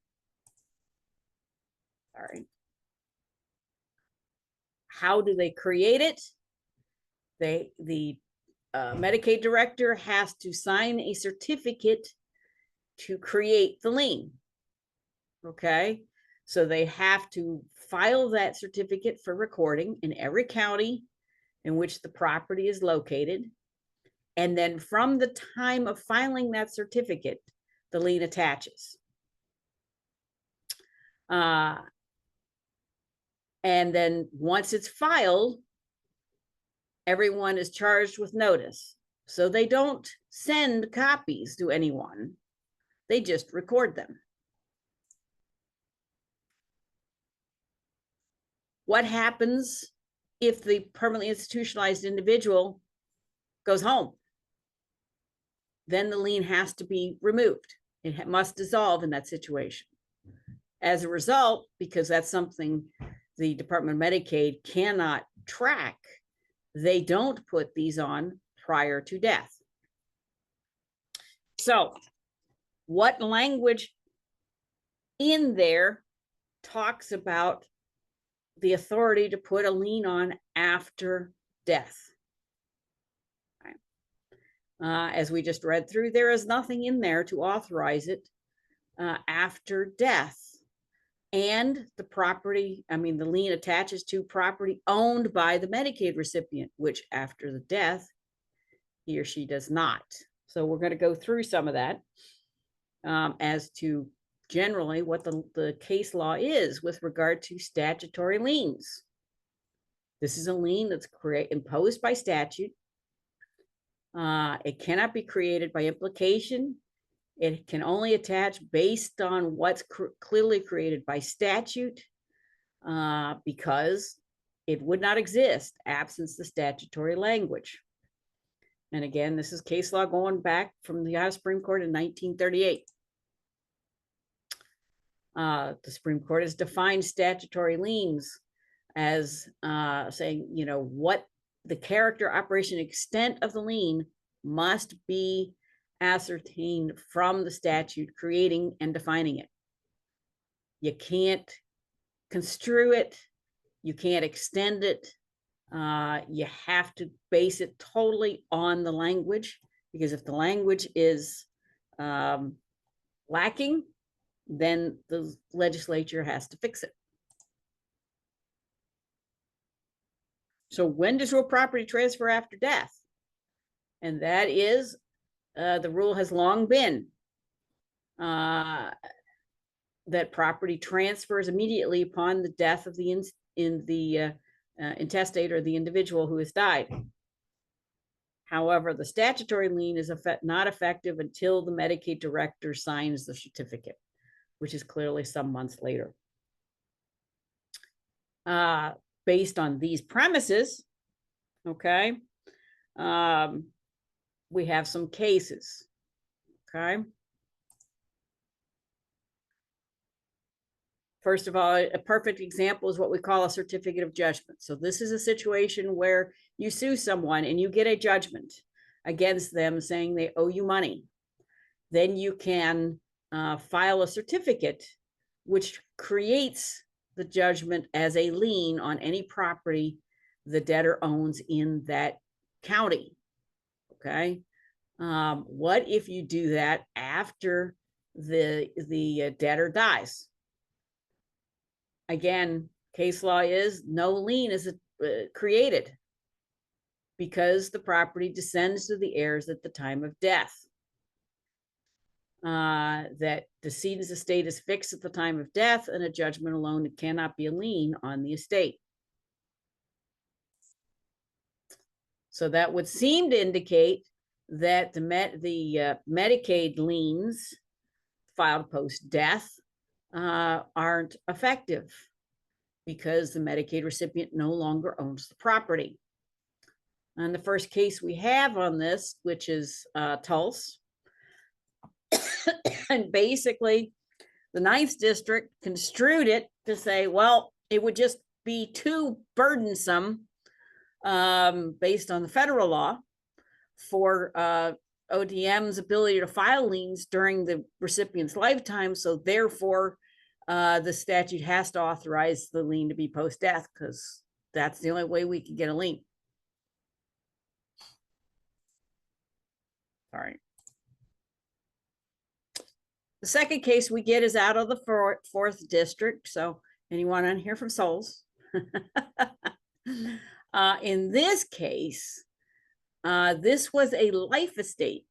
B: All right. How do they create it? The Medicaid director has to sign a certificate to create the lien. Okay. So they have to file that certificate for recording in every county in which the property is located. And then from the time of filing that certificate, the lien attaches. And then once it's filed, everyone is charged with notice. So they don't send copies to anyone. They just record them. What happens if the permanently institutionalized individual goes home? Then the lien has to be removed. It must dissolve in that situation. As a result, because that's something the Department of Medicaid cannot track, they don't put these on prior to death. So what language in there talks about the authority to put a lien on after death? As we just read through, there is nothing in there to authorize it after death. And the property, the lien attaches to property owned by the Medicaid recipient, which after the death, he or she does not. So we're going to go through some of that as to generally what the case law is with regard to statutory liens. This is a lien that's imposed by statute. It cannot be created by implication. It can only attach based on what's clearly created by statute, because it would not exist absent the statutory language. And again, this is case law going back from the Ohio Supreme Court in 1938. The Supreme Court has defined statutory liens as saying, what the character, operation, extent of the lien must be ascertained from the statute creating and defining it. You can't construe it. You can't extend it. You have to base it totally on the language, because if the language is lacking, then the legislature has to fix it. So when does real property transfer after death? And that is, the rule has long been that property transfers immediately upon the death of the intestate or the individual who has died. However, the statutory lien is not effective until the Medicaid director signs the certificate, which is clearly some months later. Based on these premises, okay, we have some cases, okay? First of all, a perfect example is what we call a certificate of judgment. So this is a situation where you sue someone and you get a judgment against them saying they owe you money. Then you can file a certificate which creates the judgment as a lien on any property the debtor owns in that county, okay? What if you do that after the debtor dies? Again, case law is no lien is created because the property descends to the heirs at the time of death. That decedent's estate is fixed at the time of death, and a judgment alone cannot be a lien on the estate. So that would seem to indicate that the Medicaid liens filed post-death aren't effective because the Medicaid recipient no longer owns the property. And the first case we have on this, which is Tulse, and basically the 9th District construed it to say, well, it would just be too burdensome based on the federal law for ODM's ability to file liens during the recipient's lifetime. So therefore, the statute has to authorize the lien to be post-death because that's the only way we can get a lien. Sorry. The second case we get is out of the 4th District. So anyone on here from Souls? In this case, this was a life estate.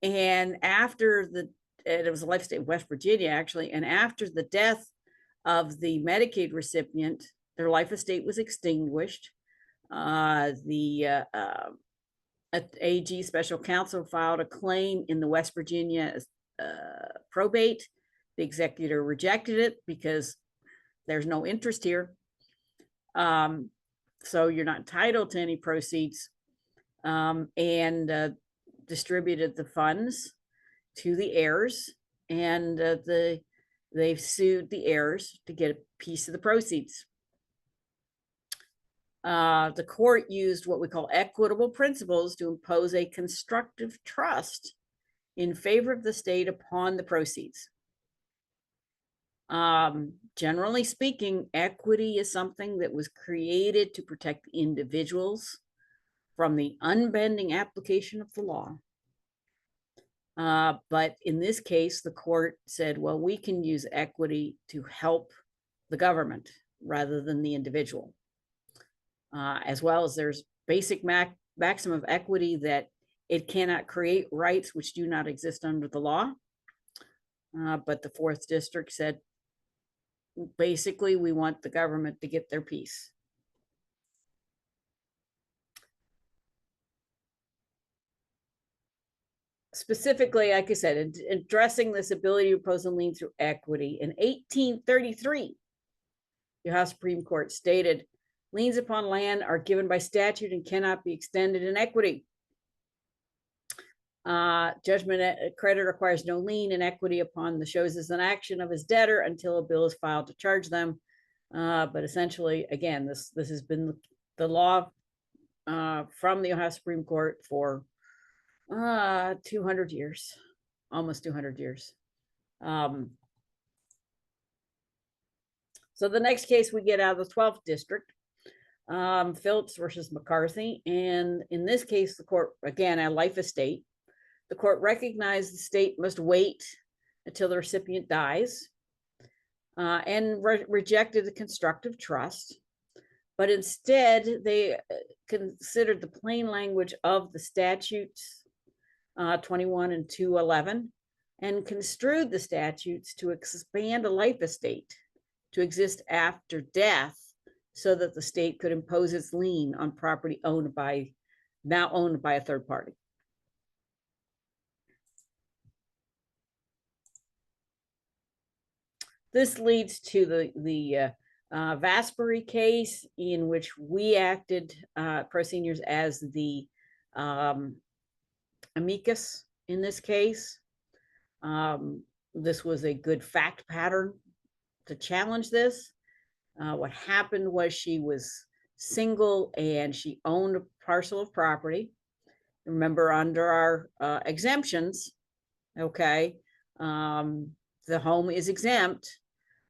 B: And after it was a life estate in West Virginia, actually, and after the death of the Medicaid recipient, their life estate was extinguished. The AG special counsel filed a claim in the West Virginia probate. The executor rejected it because there's no interest here. So you're not entitled to any proceeds, and distributed the funds to the heirs, and they've sued the heirs to get a piece of the proceeds. The court used what we call equitable principles to impose a constructive trust in favor of the state upon the proceeds. Generally speaking, equity is something that was created to protect individuals from the unbending application of the law. But in this case, the court said, well, we can use equity to help the government rather than the individual. As well as there's basic maximum of equity that it cannot create rights which do not exist under the law. But the 4th District said, basically, we want the government to get their piece. Specifically, like I said, addressing this ability to impose a lien through equity, in 1833, the Ohio Supreme Court stated, liens upon land are given by statute and cannot be extended in equity. Judgment credit requires no lien in equity upon the shows as an action of his debtor until a bill is filed to charge them. But essentially, again, this has been the law from the Ohio Supreme Court for 200 years, almost 200 years. So the next case we get out of the 12th District, Phillips versus McCarthy. And in this case, the court, again, a life estate, the court recognized the state must wait until the recipient dies and rejected the constructive trust. But instead, they considered the plain language of the statutes 21 and 211 and construed the statutes to expand a life estate to exist after death so that the state could impose its lien on property now owned by a third party. This leads to the Vasbury case, in which we acted, Pro Seniors, as the amicus in this case. This was a good fact pattern to challenge this. What happened was she was single and she owned a parcel of property. Remember, under our exemptions, okay, the home is exempt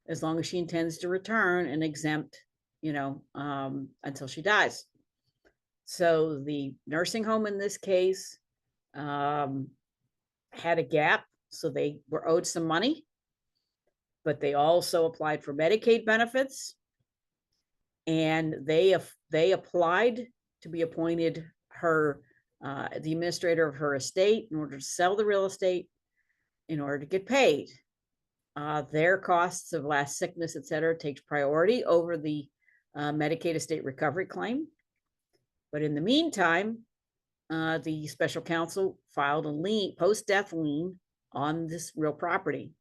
B: as long as she intends to return, and exempt, until she dies. So the nursing home in this case had a gap, so they were owed some money, but they also applied for Medicaid benefits, and they applied to be appointed the administrator of her estate in order to sell the real estate in order to get paid. Their costs of last sickness, et cetera, takes priority over the Medicaid Estate Recovery claim. But in the meantime, the special counsel filed a lien, post-death lien, on this real property.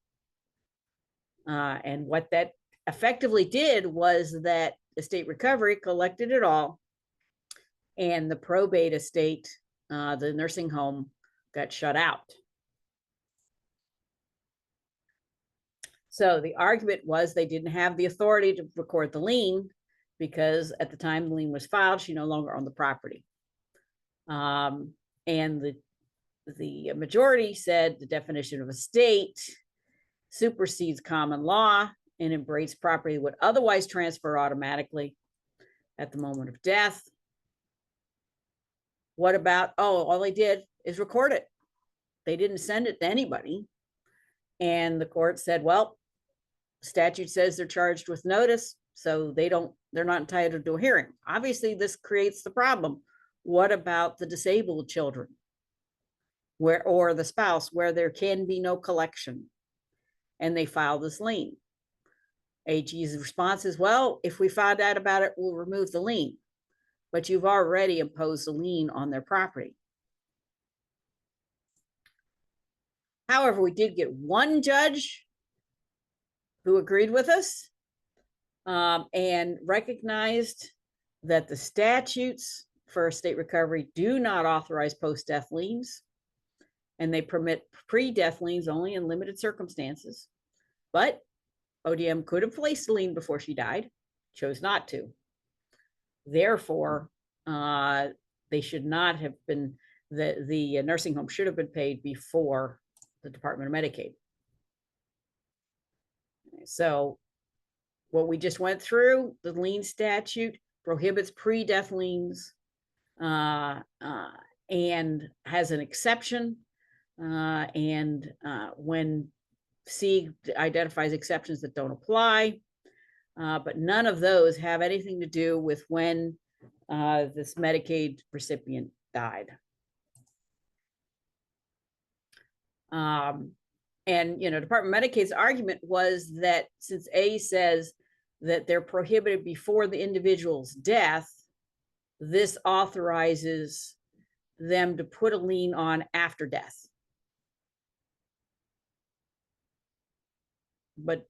B: And what that effectively did was that estate recovery collected it all, and the probate estate, the nursing home, got shut out. So the argument was they didn't have the authority to record the lien because at the time the lien was filed, she no longer owned the property. And the majority said the definition of estate supersedes common law and embraces property would otherwise transfer automatically at the moment of death. What about, all they did is record it. They didn't send it to anybody. And the court said, well, statute says they're charged with notice, so they're not entitled to a hearing. Obviously, this creates the problem. What about the disabled children or the spouse where there can be no collection? And they file this lien. AG's response is, well, if we find out about it, we'll remove the lien. But you've already imposed a lien on their property. However, we did get one judge who agreed with us and recognized that the statutes for estate recovery do not authorize post-death liens, and they permit pre-death liens only in limited circumstances. But ODM could have placed a lien before she died, chose not to. Therefore, they should not have been, the nursing home should have been paid before the Department of Medicaid. So what we just went through, the lien statute prohibits pre-death liens and has an exception. When C identifies exceptions that don't apply, but none of those have anything to do with when this Medicaid recipient died. Department of Medicaid's argument was that since A says that they're prohibited before the individual's death, this authorizes them to put a lien on after death. But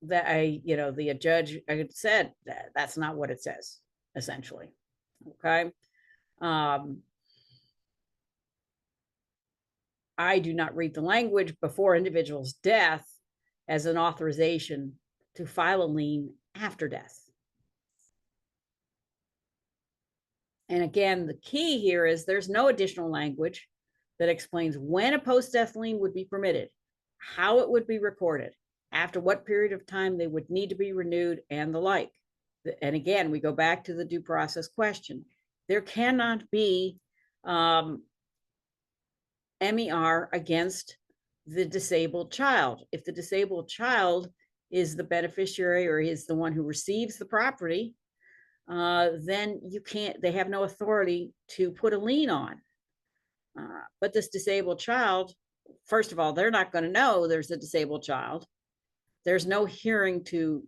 B: that the judge said that that's not what it says, essentially. Okay. I do not read the language before individual's death as an authorization to file a lien after death. And again, the key here is there's no additional language that explains when a post-death lien would be permitted, how it would be recorded, after what period of time they would need to be renewed, and the like. And again, we go back to the due process question. There cannot be MER against the disabled child. If the disabled child is the beneficiary or is the one who receives the property, then they have no authority to put a lien on. But this disabled child, first of all, they're not going to know there's a disabled child. There's no hearing to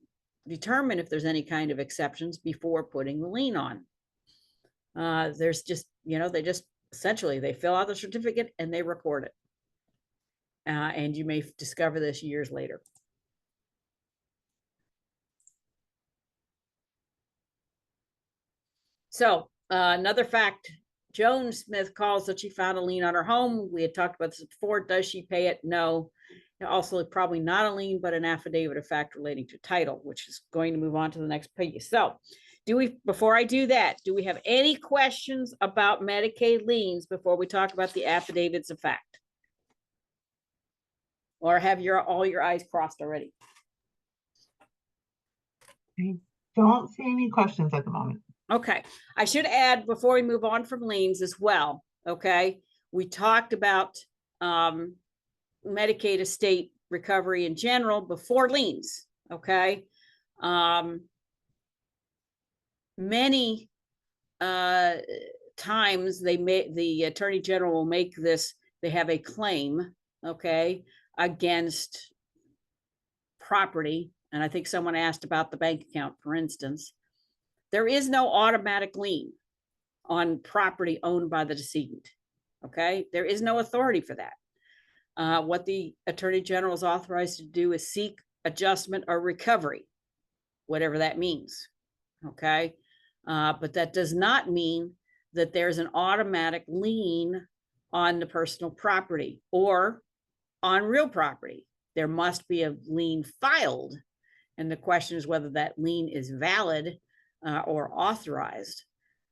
B: determine if there's any kind of exceptions before putting the lien on. There's just, they just essentially, they fill out the certificate and they record it. And you may discover this years later. So another fact Joan Smith calls that she found a lien on her home. We had talked about this before. Does she pay it? No. Also, probably not a lien, but an affidavit of fact relating to title, which is going to move on to the next page. So before I do that, do we have any questions about Medicaid liens before we talk about the affidavits of fact? Or have all your I's crossed already?
A: I don't see any questions at the moment.
B: Okay, I should add before we move on from liens as well. Okay, we talked about Medicaid estate recovery in general before liens. Okay, many times the Attorney General will make this, they have a claim, okay, against property. And I think someone asked about the bank account, for instance. There is no automatic lien on property owned by the decedent. Okay, there is no authority for that. What the Attorney General is authorized to do is seek adjustment or recovery, whatever that means. Okay, but that does not mean that there's an automatic lien on the personal property or on real property. There must be a lien filed, and the question is whether that lien is valid or authorized.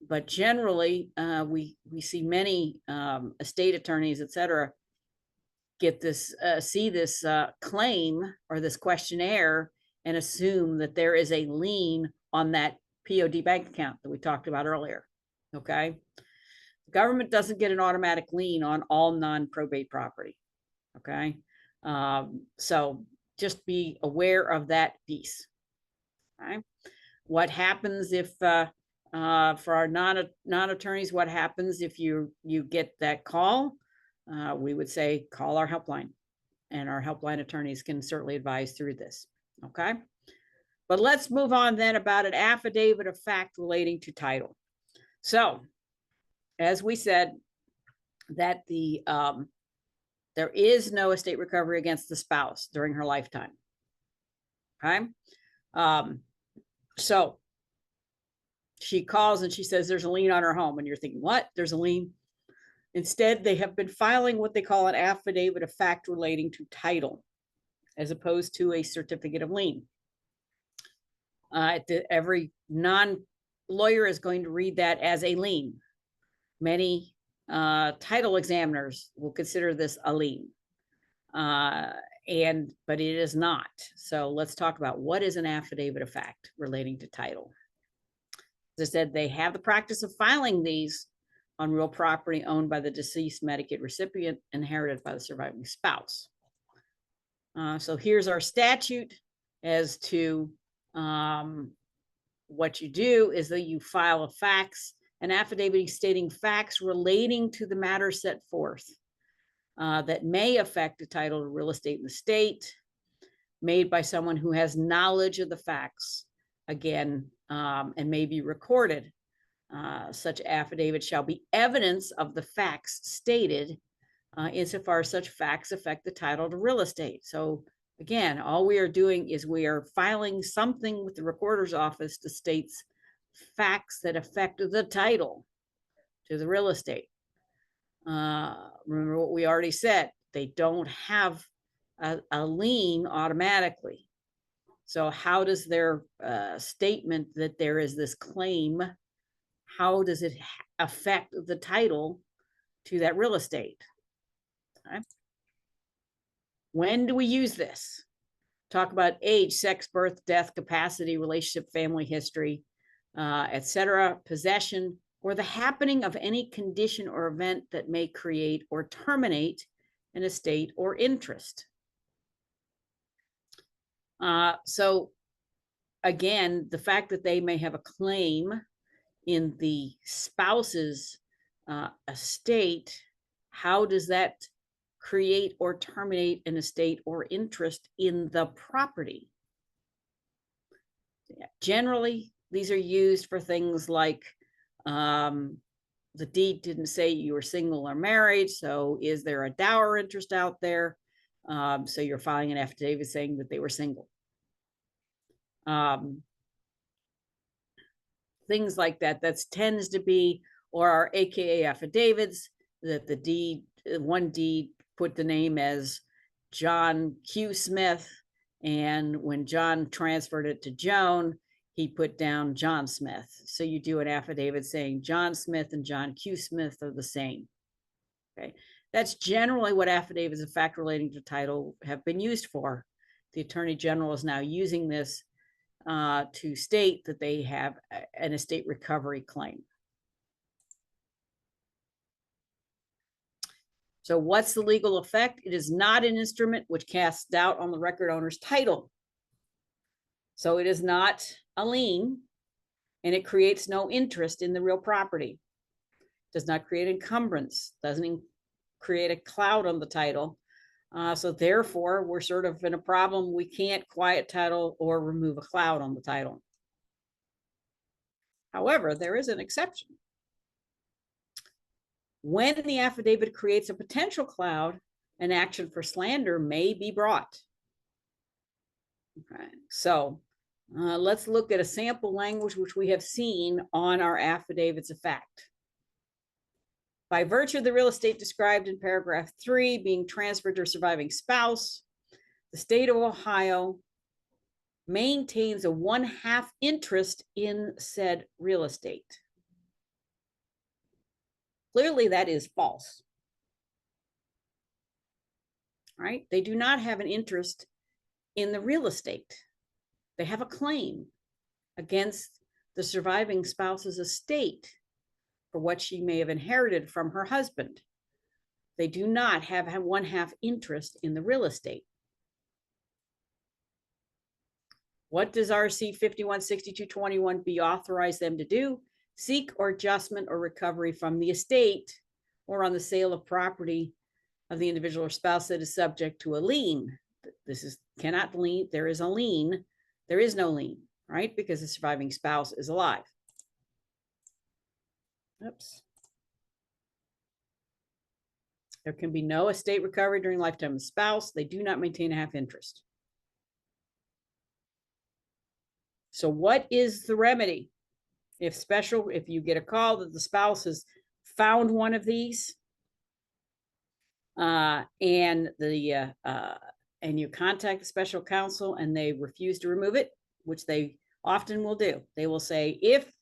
B: But generally, we see many estate attorneys, et cetera, get this, see this claim or this questionnaire and assume that there is a lien on that POD bank account that we talked about earlier. Okay, the government doesn't get an automatic lien on all non-probate property. Okay, so just be aware of that piece. Okay, what happens if for our non-attorneys, what happens if you get that call? We would say call our helpline, and our helpline attorneys can certainly advise through this. Okay, but let's move on then about an affidavit of fact relating to title. So as we said, that there is no estate recovery against the spouse during her lifetime. Okay, so she calls and she says there's a lien on her home, and you're thinking, what? There's a lien? Instead, they have been filing what they call an affidavit of fact relating to title, as opposed to a certificate of lien. Every non-lawyer is going to read that as a lien. Many title examiners will consider this a lien, but it is not. So let's talk about what is an affidavit of fact relating to title. As I said, they have the practice of filing these on real property owned by the deceased Medicaid recipient, inherited by the surviving spouse. So here's our statute as to what you do is that you file an affidavit stating facts relating to the matter set forth that may affect the title of real estate in the state, made by someone who has knowledge of the facts, again, and may be recorded. Such affidavit shall be evidence of the facts stated insofar as such facts affect the title to real estate. So again, all we are doing is we are filing something with the recorder's office that states facts that affect the title to the real estate. Remember what we already said, they don't have a lien automatically. So how does their statement that there is this claim, how does it affect the title to that real estate? Okay. When do we use this? Talk about age, sex, birth, death, capacity, relationship, family history, etc., possession, or the happening of any condition or event that may create or terminate an estate or interest. So again, the fact that they may have a claim in the spouse's estate, how does that create or terminate an estate or interest in the property? Generally, these are used for things like the deed didn't say you were single or married, so is there a dower interest out there? So you're filing an affidavit saying that they were single. Things like that. That tends to be, or our AKA affidavits that the deed, one deed put the name as John Q. Smith, and when John transferred it to Joan, he put down John Smith. So you do an affidavit saying John Smith and John Q. Smith are the same. Okay, that's generally what affidavits of fact relating to title have been used for. The Attorney General is now using this to state that they have an estate recovery claim. So what's the legal effect? It is not an instrument which casts doubt on the record owner's title. So it is not a lien, and it creates no interest in the real property. Does not create encumbrance, doesn't create a cloud on the title. So therefore, we're sort of in a problem. We can't quiet title or remove a cloud on the title. However, there is an exception. When the affidavit creates a potential cloud, an action for slander may be brought. Okay, so let's look at a sample language which we have seen on our affidavits of fact. By virtue of the real estate described in paragraph 3 being transferred to a surviving spouse, the state of Ohio maintains a 1/2 interest in said real estate. Clearly, that is false. Right? They do not have an interest in the real estate. They have a claim against the surviving spouse's estate for what she may have inherited from her husband. They do not have 1/2 interest in the real estate. What does RC 516221B authorize them to do? Seek or adjustment or recovery from the estate or on the sale of property of the individual or spouse that is subject to a lien. This is cannot lien. There is a lien. There is no lien, right? Because the surviving spouse is alive. Oops. There can be no estate recovery during the lifetime of the spouse. They do not maintain a 1/2 interest. So what is the remedy? If you get a call that the spouse has found one of these, and you contact the special counsel and they refuse to remove it, which they often will do, they will say, if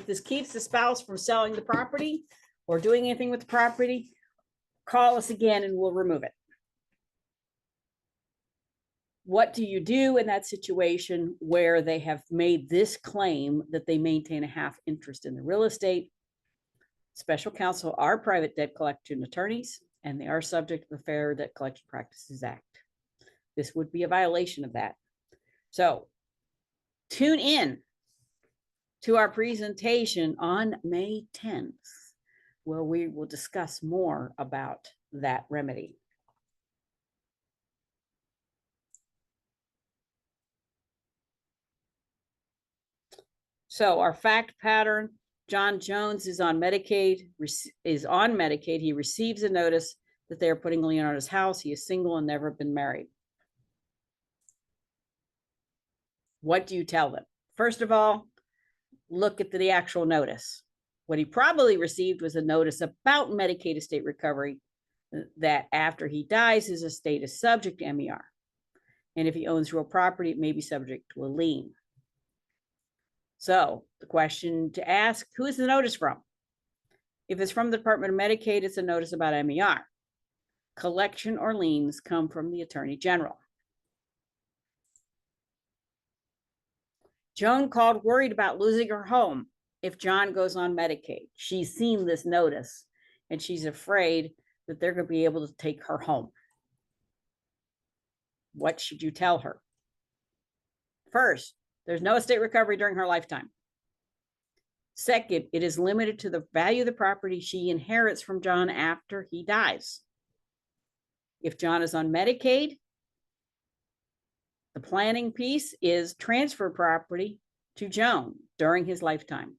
B: this keeps the spouse from selling the property or doing anything with the property, call us again and we'll remove it. What do you do in that situation where they have made this claim that they maintain a 1/2 interest in the real estate? Special counsel are private debt collection attorneys, and they are subject to the Fair Debt Collection Practices Act. This would be a violation of that. So tune in to our presentation on May 10th, where we will discuss more about that remedy. So our fact pattern, John Jones is on Medicaid. He receives a notice that they are putting a lien on his house. He is single and never been married. What do you tell them? First of all, look at the actual notice. What he probably received was a notice about Medicaid Estate Recovery, that after he dies, his estate is subject to MER. And if he owns real property, it may be subject to a lien. So the question to ask, who is the notice from? If it's from the Department of Medicaid, it's a notice about MER. Collection or liens come from the Attorney General. Joan called worried about losing her home if John goes on Medicaid. She's seen this notice and she's afraid that they're going to be able to take her home. What should you tell her? First, there's no estate recovery during her lifetime. Second, it is limited to the value of the property she inherits from John after he dies. If John is on Medicaid, the planning piece is transfer property to Joan during his lifetime.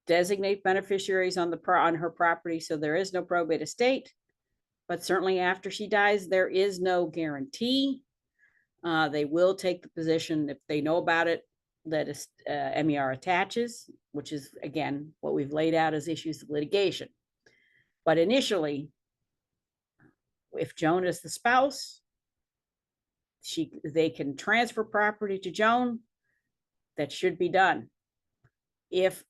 B: Designate beneficiaries on her property so there is no probate estate, but certainly after she dies, there is no guarantee. They will take the position if they know about it. that is MER attaches, which is again what we've laid out as issues of litigation. But initially, if Joan is the spouse, they can transfer property to Joan. That should be done. If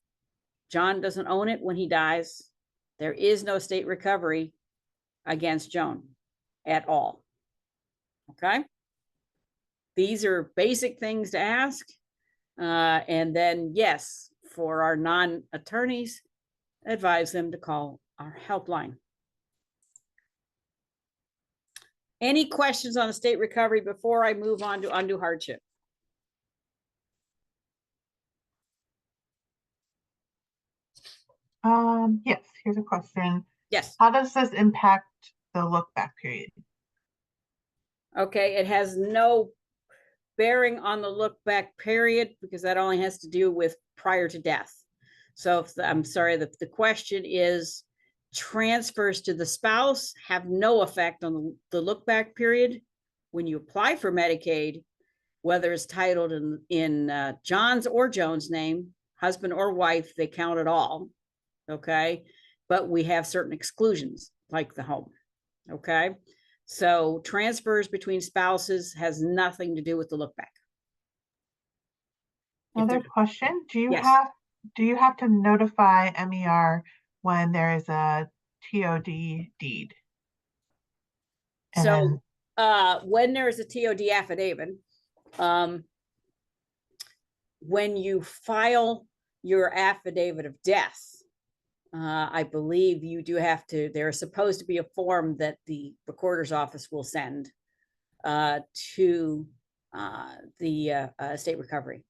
B: John doesn't own it when he dies, there is no estate recovery against Joan at all. Okay? These are basic things to ask. And then, yes, for our non-attorneys, advise them to call our helpline. Any questions on estate recovery before I move on to undue hardship?
A: Yes, here's a question.
B: Yes.
A: How does this impact the look back period?
B: Okay, it has no bearing on the look back period because that only has to do with prior to death. So if I'm sorry, the question is transfers to the spouse have no effect on the look back period. When you apply for Medicaid, whether it's titled in John's or Joan's name, husband or wife, they count it all. Okay. But we have certain exclusions like the home. Okay. So transfers between spouses has nothing to do with the look back.
A: Another question, do you
B: Yes.
A: have to notify MER when there is a TOD deed? And
B: so when there's a TOD affidavit, when you file your affidavit of death, I believe you do have to, there's supposed to be a form that the recorder's office will send to the estate recovery.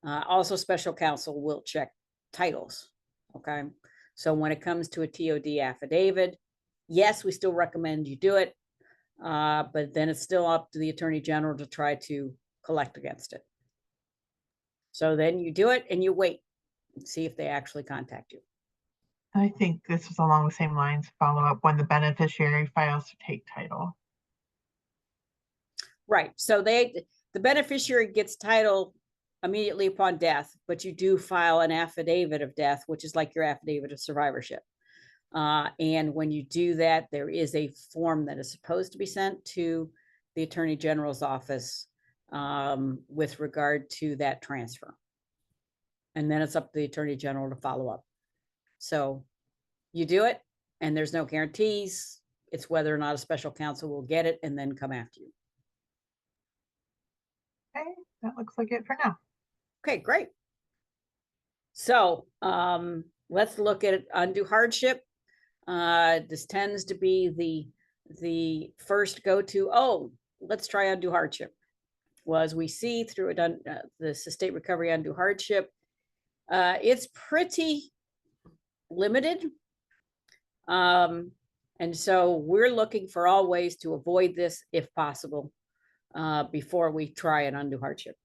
B: Also, special counsel will check titles. Okay. So when it comes to a TOD affidavit, yes, we still recommend you do it. But then it's still up to the Attorney General to try to collect against it. So then you do it and you wait and see if they actually contact you.
A: I think this was along the same lines, follow up when the beneficiary files to take title.
B: Right. So the beneficiary gets title immediately upon death, but you do file an affidavit of death, which is like your affidavit of survivorship. And when you do that, there is a form that is supposed to be sent to the Attorney General's office with regard to that transfer. And then it's up to the Attorney General to follow up. So you do it, and there's no guarantees. It's whether or not a special counsel will get it and then come after you.
A: Okay, that looks like it for now.
B: Okay, great. So let's look at undue hardship. This tends to be the first go-to. Oh, let's try undue hardship. Well, as we see through this estate recovery undue hardship, it's pretty limited. And so we're looking for all ways to avoid this if possible before we try an undue hardship.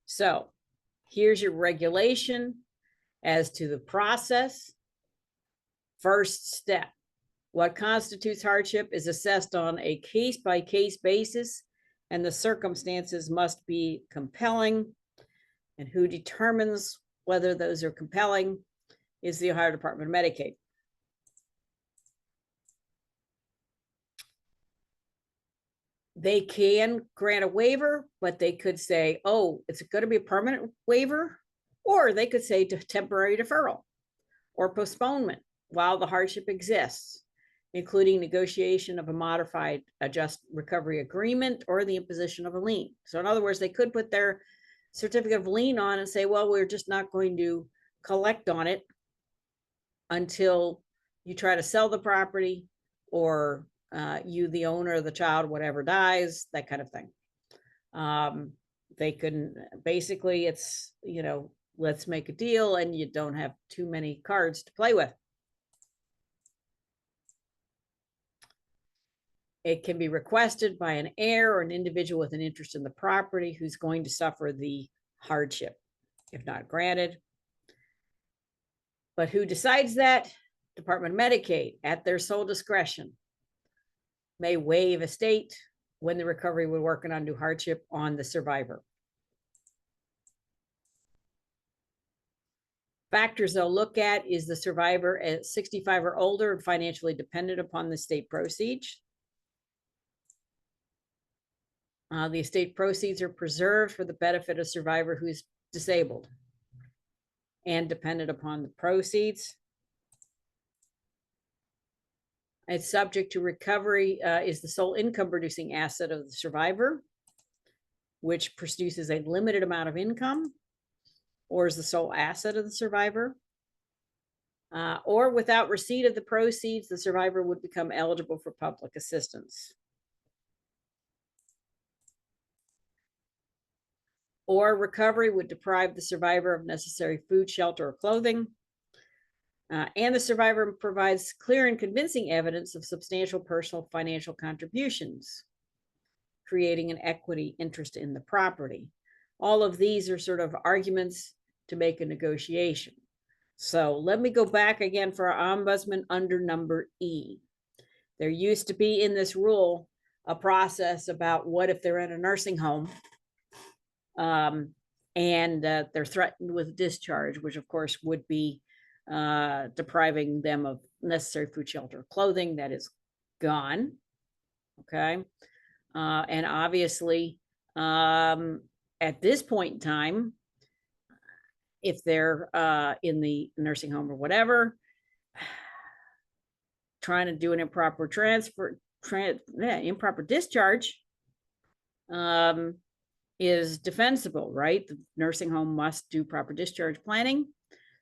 B: So here's your regulation as to the process. First step, what constitutes hardship is assessed on a case-by-case basis, and the circumstances must be compelling. And who determines whether those are compelling is the Ohio Department of Medicaid. They can grant a waiver, but they could say, oh, it's going to be a permanent waiver, or they could say temporary deferral or postponement while the hardship exists, including negotiation of a modified adjust recovery agreement or the imposition of a lien. So in other words, they could put their certificate of lien on and say, well, we're just not going to collect on it until you try to sell the property or you, the owner of the child, whatever dies, that kind of thing. They couldn't, basically it's, you know, let's make a deal and you don't have too many cards to play with. It can be requested by an heir or an individual with an interest in the property who's going to suffer the hardship, if not granted. But who decides that? Department of Medicaid at their sole discretion. may waive estate when the recovery would work an undue hardship on the survivor. Factors they'll look at is the survivor at 65 or older and financially dependent upon the estate proceeds. The estate proceeds are preserved for the benefit of survivor who is disabled and dependent upon the proceeds. It's subject to recovery is the sole income producing asset of the survivor, which produces a limited amount of income, or is the sole asset of the survivor. Or without receipt of the proceeds, the survivor would become eligible for public assistance. Or recovery would deprive the survivor of necessary food, shelter, or clothing. And the survivor provides clear and convincing evidence of substantial personal financial contributions, creating an equity interest in the property. All of these are sort of arguments to make a negotiation. So let me go back again for our ombudsman under number E. There used to be in this rule a process about what if they're in a nursing home and they're threatened with discharge, which of course would be depriving them of necessary food, shelter, clothing. That is gone. Okay. And obviously, at this point in time, if they're in the nursing home or whatever, trying to do an improper improper discharge is defensible, right? The nursing home must do proper discharge planning.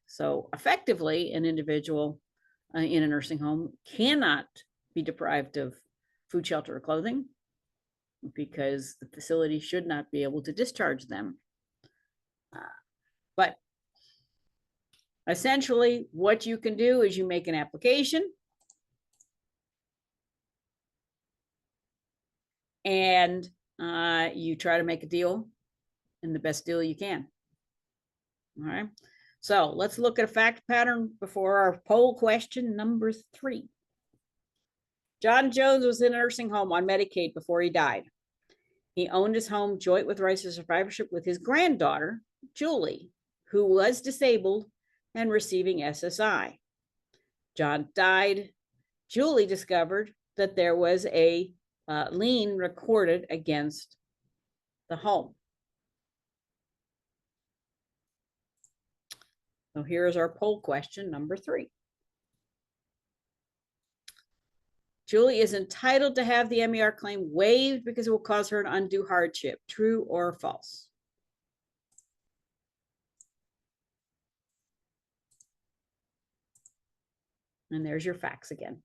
B: So effectively, an individual in a nursing home cannot be deprived of food, shelter, or clothing because the facility should not be able to discharge them. But essentially, what you can do is you make an application and you try to make a deal, and the best deal you can. All right. So let's look at a fact pattern before our poll question number 3. John Jones was in a nursing home on Medicaid before he died. He owned his home joint with rights to survivorship with his granddaughter, Julie, who was disabled and receiving SSI. John died. Julie discovered that there was a lien recorded against the home. So here's our poll question number 3. Julie is entitled to have the MER claim waived because it will cause her an undue hardship. True or false? And there's your facts again.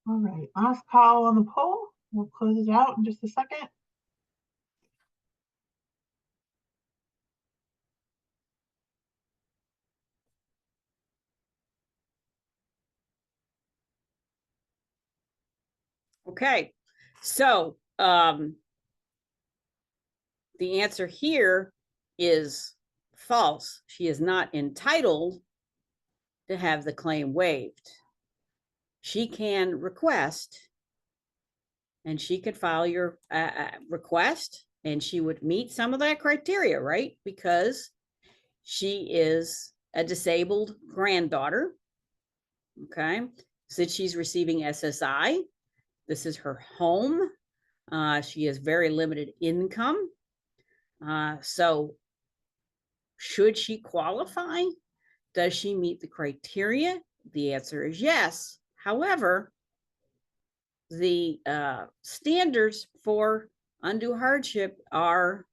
A: All right, last call on the poll. We'll close it out in just a second.
B: Okay, so the answer here is false. She is not entitled to have the claim waived. She can request, and she could file your request, and she would meet some of that criteria, right? Because she is a disabled granddaughter, okay? Since she's receiving SSI, this is her home. She has very limited income. So should she qualify? Does she meet the criteria? The answer is yes. However, the standards for undue hardship are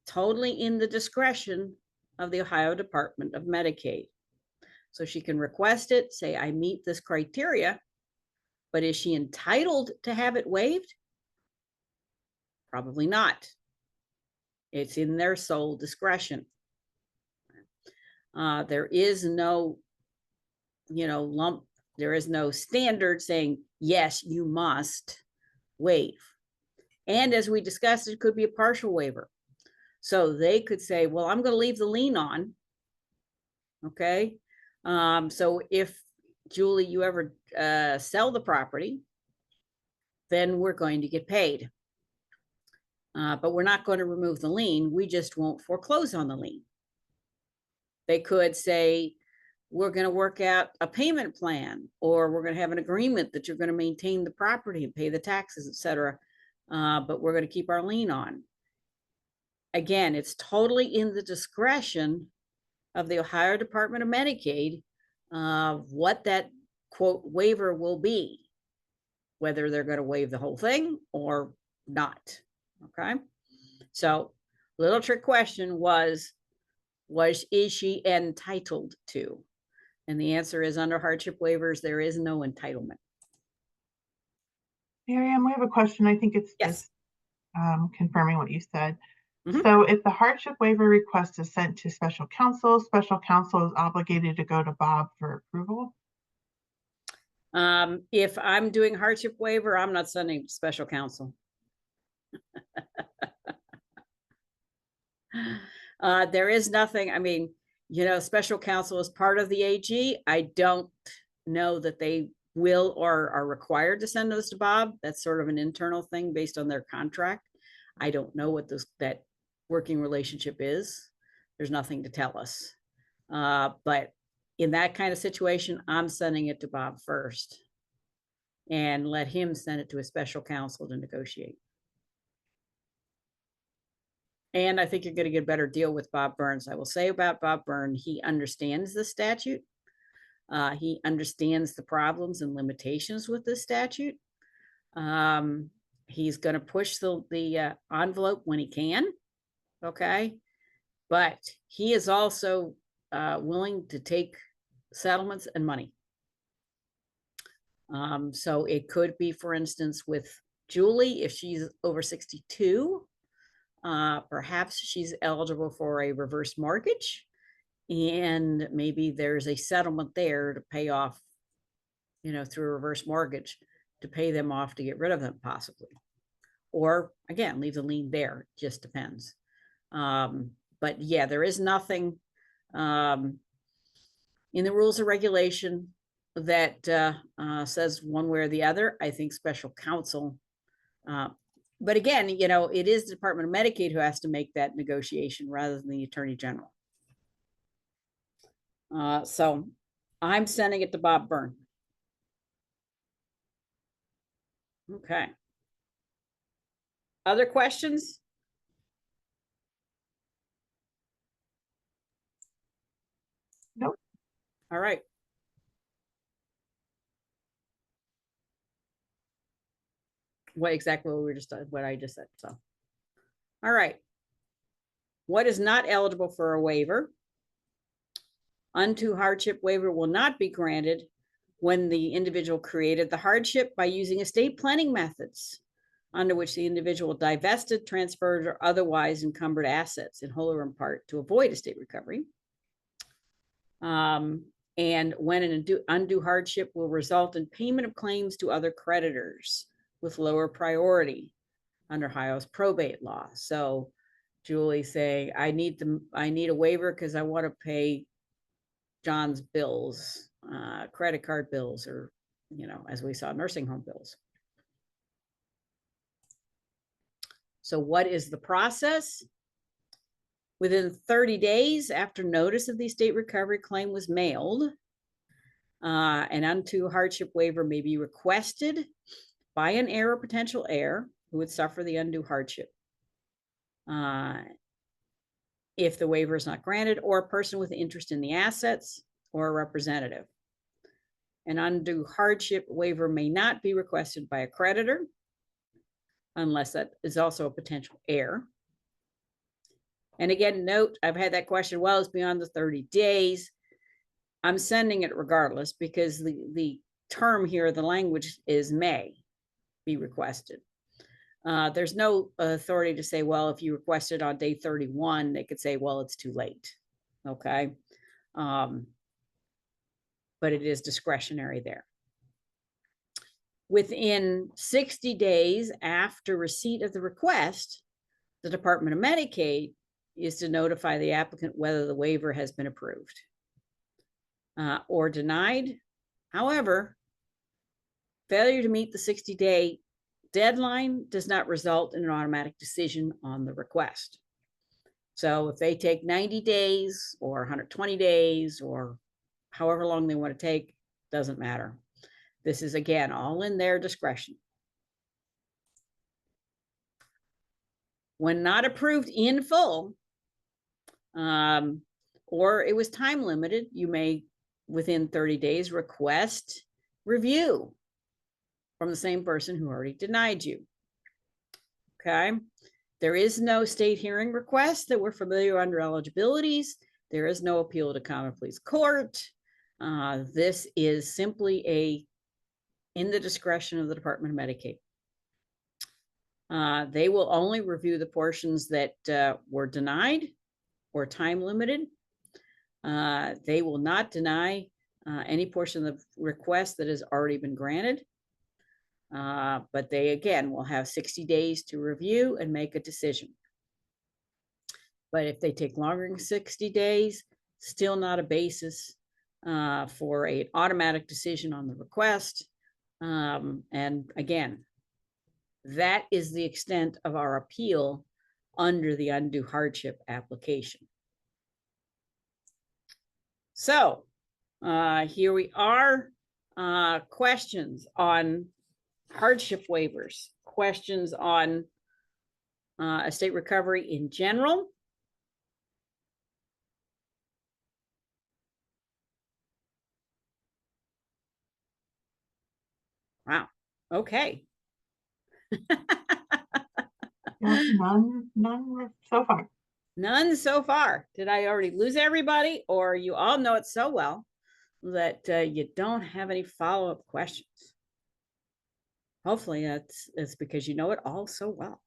B: totally in the discretion of the Ohio Department of Medicaid. So she can request it, say, I meet this criteria, but is she entitled to have it waived? Probably not. It's in their sole discretion. There is no, there is no standard saying, yes, you must waive. And as we discussed, it could be a partial waiver. So they could say, well, I'm going to leave the lien on. Okay. So if, Julie, you ever sell the property, then we're going to get paid. But we're not going to remove the lien. We just won't foreclose on the lien. They could say, we're going to work out a payment plan, or we're going to have an agreement that you're going to maintain the property and pay the taxes, etc. But we're going to keep our lien on. Again, it's totally in the discretion of the Ohio Department of Medicaid what that quote waiver will be, whether they're going to waive the whole thing or not. Okay. So little trick question was is she entitled to? And the answer is, under hardship waivers, there is no entitlement.
A: Miriam, we have a question. I think it's
B: Yes.
A: just confirming what you said.
B: Mhm.
A: So if the hardship waiver request is sent to special counsel is obligated to go to Bob for approval?
B: If I'm doing hardship waiver, I'm not sending it to special counsel. There is nothing, I mean, special counsel is part of the AG. I don't know that they will or are required to send those to Bob. That's sort of an internal thing based on their contract. I don't know what that working relationship is. There's nothing to tell us. But in that kind of situation, I'm sending it to Bob first and let him send it to a special counsel to negotiate. And I think you're going to get a better deal with Bob Burns. I will say about Bob Burns, he understands the statute. He understands the problems and limitations with the statute. He's going to push the envelope when he can. Okay. But he is also willing to take settlements and money. So it could be, for instance, with Julie, if she's over 62, perhaps she's eligible for a reverse mortgage, and maybe there's a settlement there to pay off, through a reverse mortgage to pay them off to get rid of them possibly. Or again, leave the lien there, just depends. But yeah, there is nothing in the rules of regulation that says one way or the other. I think special counsel, but again, it is the Department of Medicaid who has to make that negotiation rather than the Attorney General. So I'm sending it to Bob Burns. Okay. Other questions?
A: Nope.
B: All right. What exactly what I just said. So, all right. What is not eligible for a waiver? Undue hardship waiver will not be granted when the individual created the hardship by using estate planning methods under which the individual divested, transferred, or otherwise encumbered assets in whole or in part to avoid estate recovery. And when an undue hardship will result in payment of claims to other creditors with lower priority under Ohio's probate law. So Julie saying, I need a waiver because I want to pay John's bills, credit card bills, or, as we saw, nursing home bills. So what is the process? Within 30 days after notice of the estate recovery claim was mailed, an undue hardship waiver may be requested by an heir or potential heir who would suffer the undue hardship. If the waiver is not granted, or a person with interest in the assets, or a representative. An undue hardship waiver may not be requested by a creditor unless that is also a potential heir. And again, note, I've had that question, well, it's beyond the 30 days. I'm sending it regardless because the term here, the language is may be requested. There's no authority to say, well, if you request it on day 31, they could say, well, it's too late. Okay. but it is discretionary there. Within 60 days after receipt of the request, the Department of Medicaid is to notify the applicant whether the waiver has been approved or denied. However, failure to meet the 60-day deadline does not result in an automatic decision on the request. So if they take 90 days or 120 days or however long they want to take, doesn't matter. This is, again, all in their discretion. When not approved in full, or it was time limited, you may, within 30 days, request review from the same person who already denied you. Okay. There is no state hearing request that we're familiar under eligibilities. There is no appeal to common pleas court. This is simply in the discretion of the Department of Medicaid. They will only review the portions that were denied or time limited. They will not deny any portion of the request that has already been granted. But they, again, will have 60 days to review and make a decision. But if they take longer than 60 days, still not a basis for an automatic decision on the request. And again, that is the extent of our appeal under the undue hardship application. So here we are. Questions on hardship waivers, questions on estate recovery in general. Wow. Okay.
A: Yeah, none so far.
B: None so far. Did I already lose everybody, or you all know it so well that you don't have any follow-up questions? Hopefully it's because you know it all so well.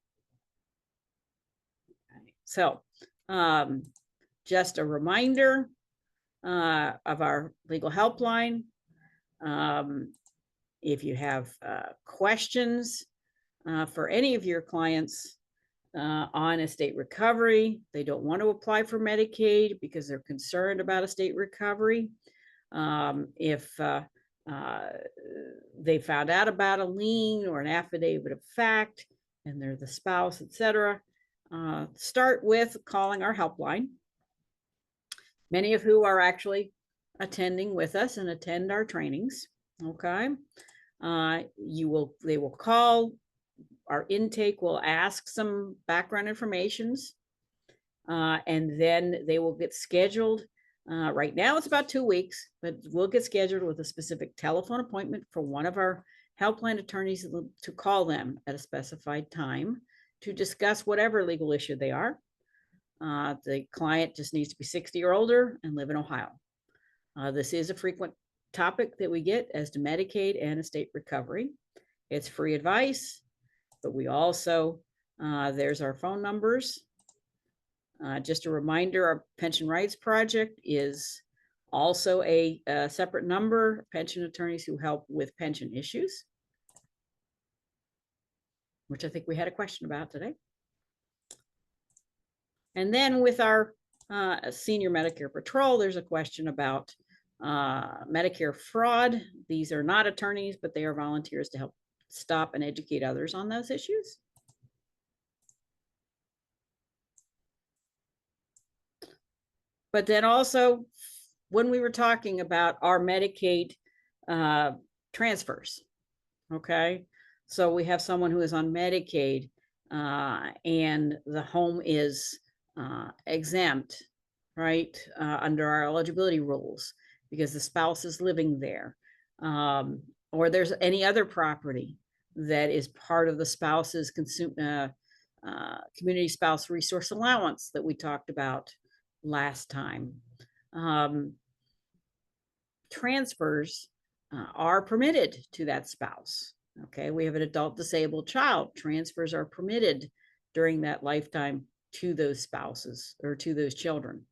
B: Okay. So just a reminder of our legal helpline. If you have questions for any of your clients on estate recovery, they don't want to apply for Medicaid because they're concerned about estate recovery. If they found out about a lien or an affidavit of fact and they're the spouse, etc., start with calling our helpline, many of who are actually attending with us and attend our trainings. Okay. They will call. Our intake will ask some background informations, and then they will get scheduled. Right now it's about 2 weeks, but we'll get scheduled with a specific telephone appointment for one of our helpline attorneys to call them at a specified time to discuss whatever legal issue they are. The client just needs to be 60 or older and live in Ohio. This is a frequent topic that we get as to Medicaid and estate recovery. It's free advice, but we also, there's our phone numbers. Just a reminder, our Pension Rights Project is also a separate number, pension attorneys who help with pension issues, which I think we had a question about today. And then with our Senior Medicare Patrol, there's a question about Medicare fraud. These are not attorneys, but they are volunteers to help stop and educate others on those issues. But then also, when we were talking about our Medicaid transfers, okay? So we have someone who is on Medicaid and the home is exempt, right, under our eligibility rules because the spouse is living there, or there's any other property that is part of the spouse's community spouse resource allowance that we talked about last time. Transfers are permitted to that spouse. Okay, we have an adult disabled child. Transfers are permitted during that lifetime to those spouses or to those children.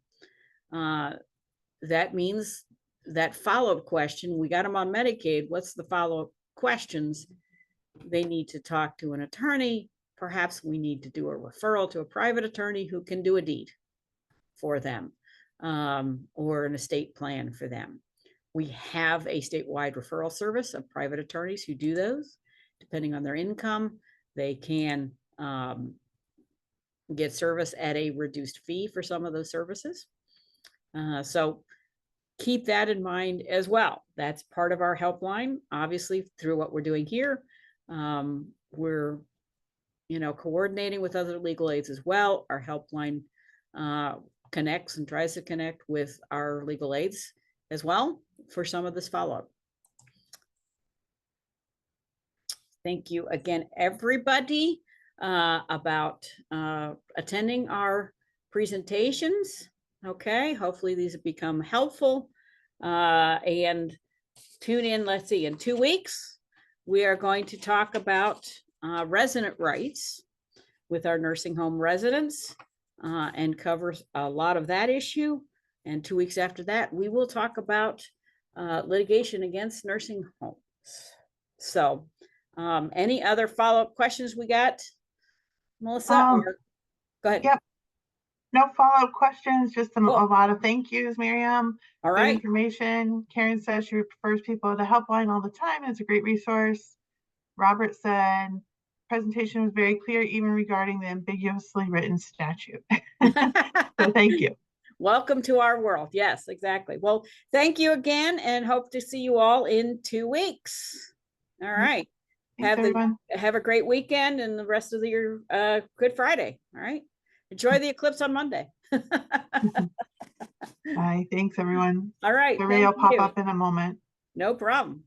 B: that means that follow-up question, we got them on Medicaid, what's the follow-up questions? They need to talk to an attorney. Perhaps we need to do a referral to a private attorney who can do a deed for them, or an estate plan for them. We have a statewide referral service of private attorneys who do those. Depending on their income, they can get service at a reduced fee for some of those services. So keep that in mind as well. That's part of our helpline. Obviously, through what we're doing here, we're coordinating with other legal aids as well. Our helpline connects and tries to connect with our legal aids as well for some of this follow-up. Thank you again, everybody, about attending our presentations. Okay, hopefully these have become helpful, and tune in. Let's see, in 2 weeks, we are going to talk about resident rights with our nursing home residents, and cover a lot of that issue. And 2 weeks after that, we will talk about litigation against nursing homes. So any other follow-up questions we got, Melissa? Go ahead.
A: Yep. No follow-up questions, just a lot of thank yous, Miriam.
B: All
A: Good
B: right.
A: information. Karen says she refers people to the helpline all the time. It's a great resource. Robert said, presentation was very clear, even regarding the ambiguously written statute. So thank you.
B: Welcome to our world. Yes, exactly. Well, thank you again, and hope to see you all in 2 weeks. All right.
A: Thanks,
B: have a great weekend and the rest of your Good Friday. All right. Enjoy the eclipse on Monday.
A: Bye. Thanks, everyone.
B: All right.
A: The ray will pop up in a moment.
B: No problem.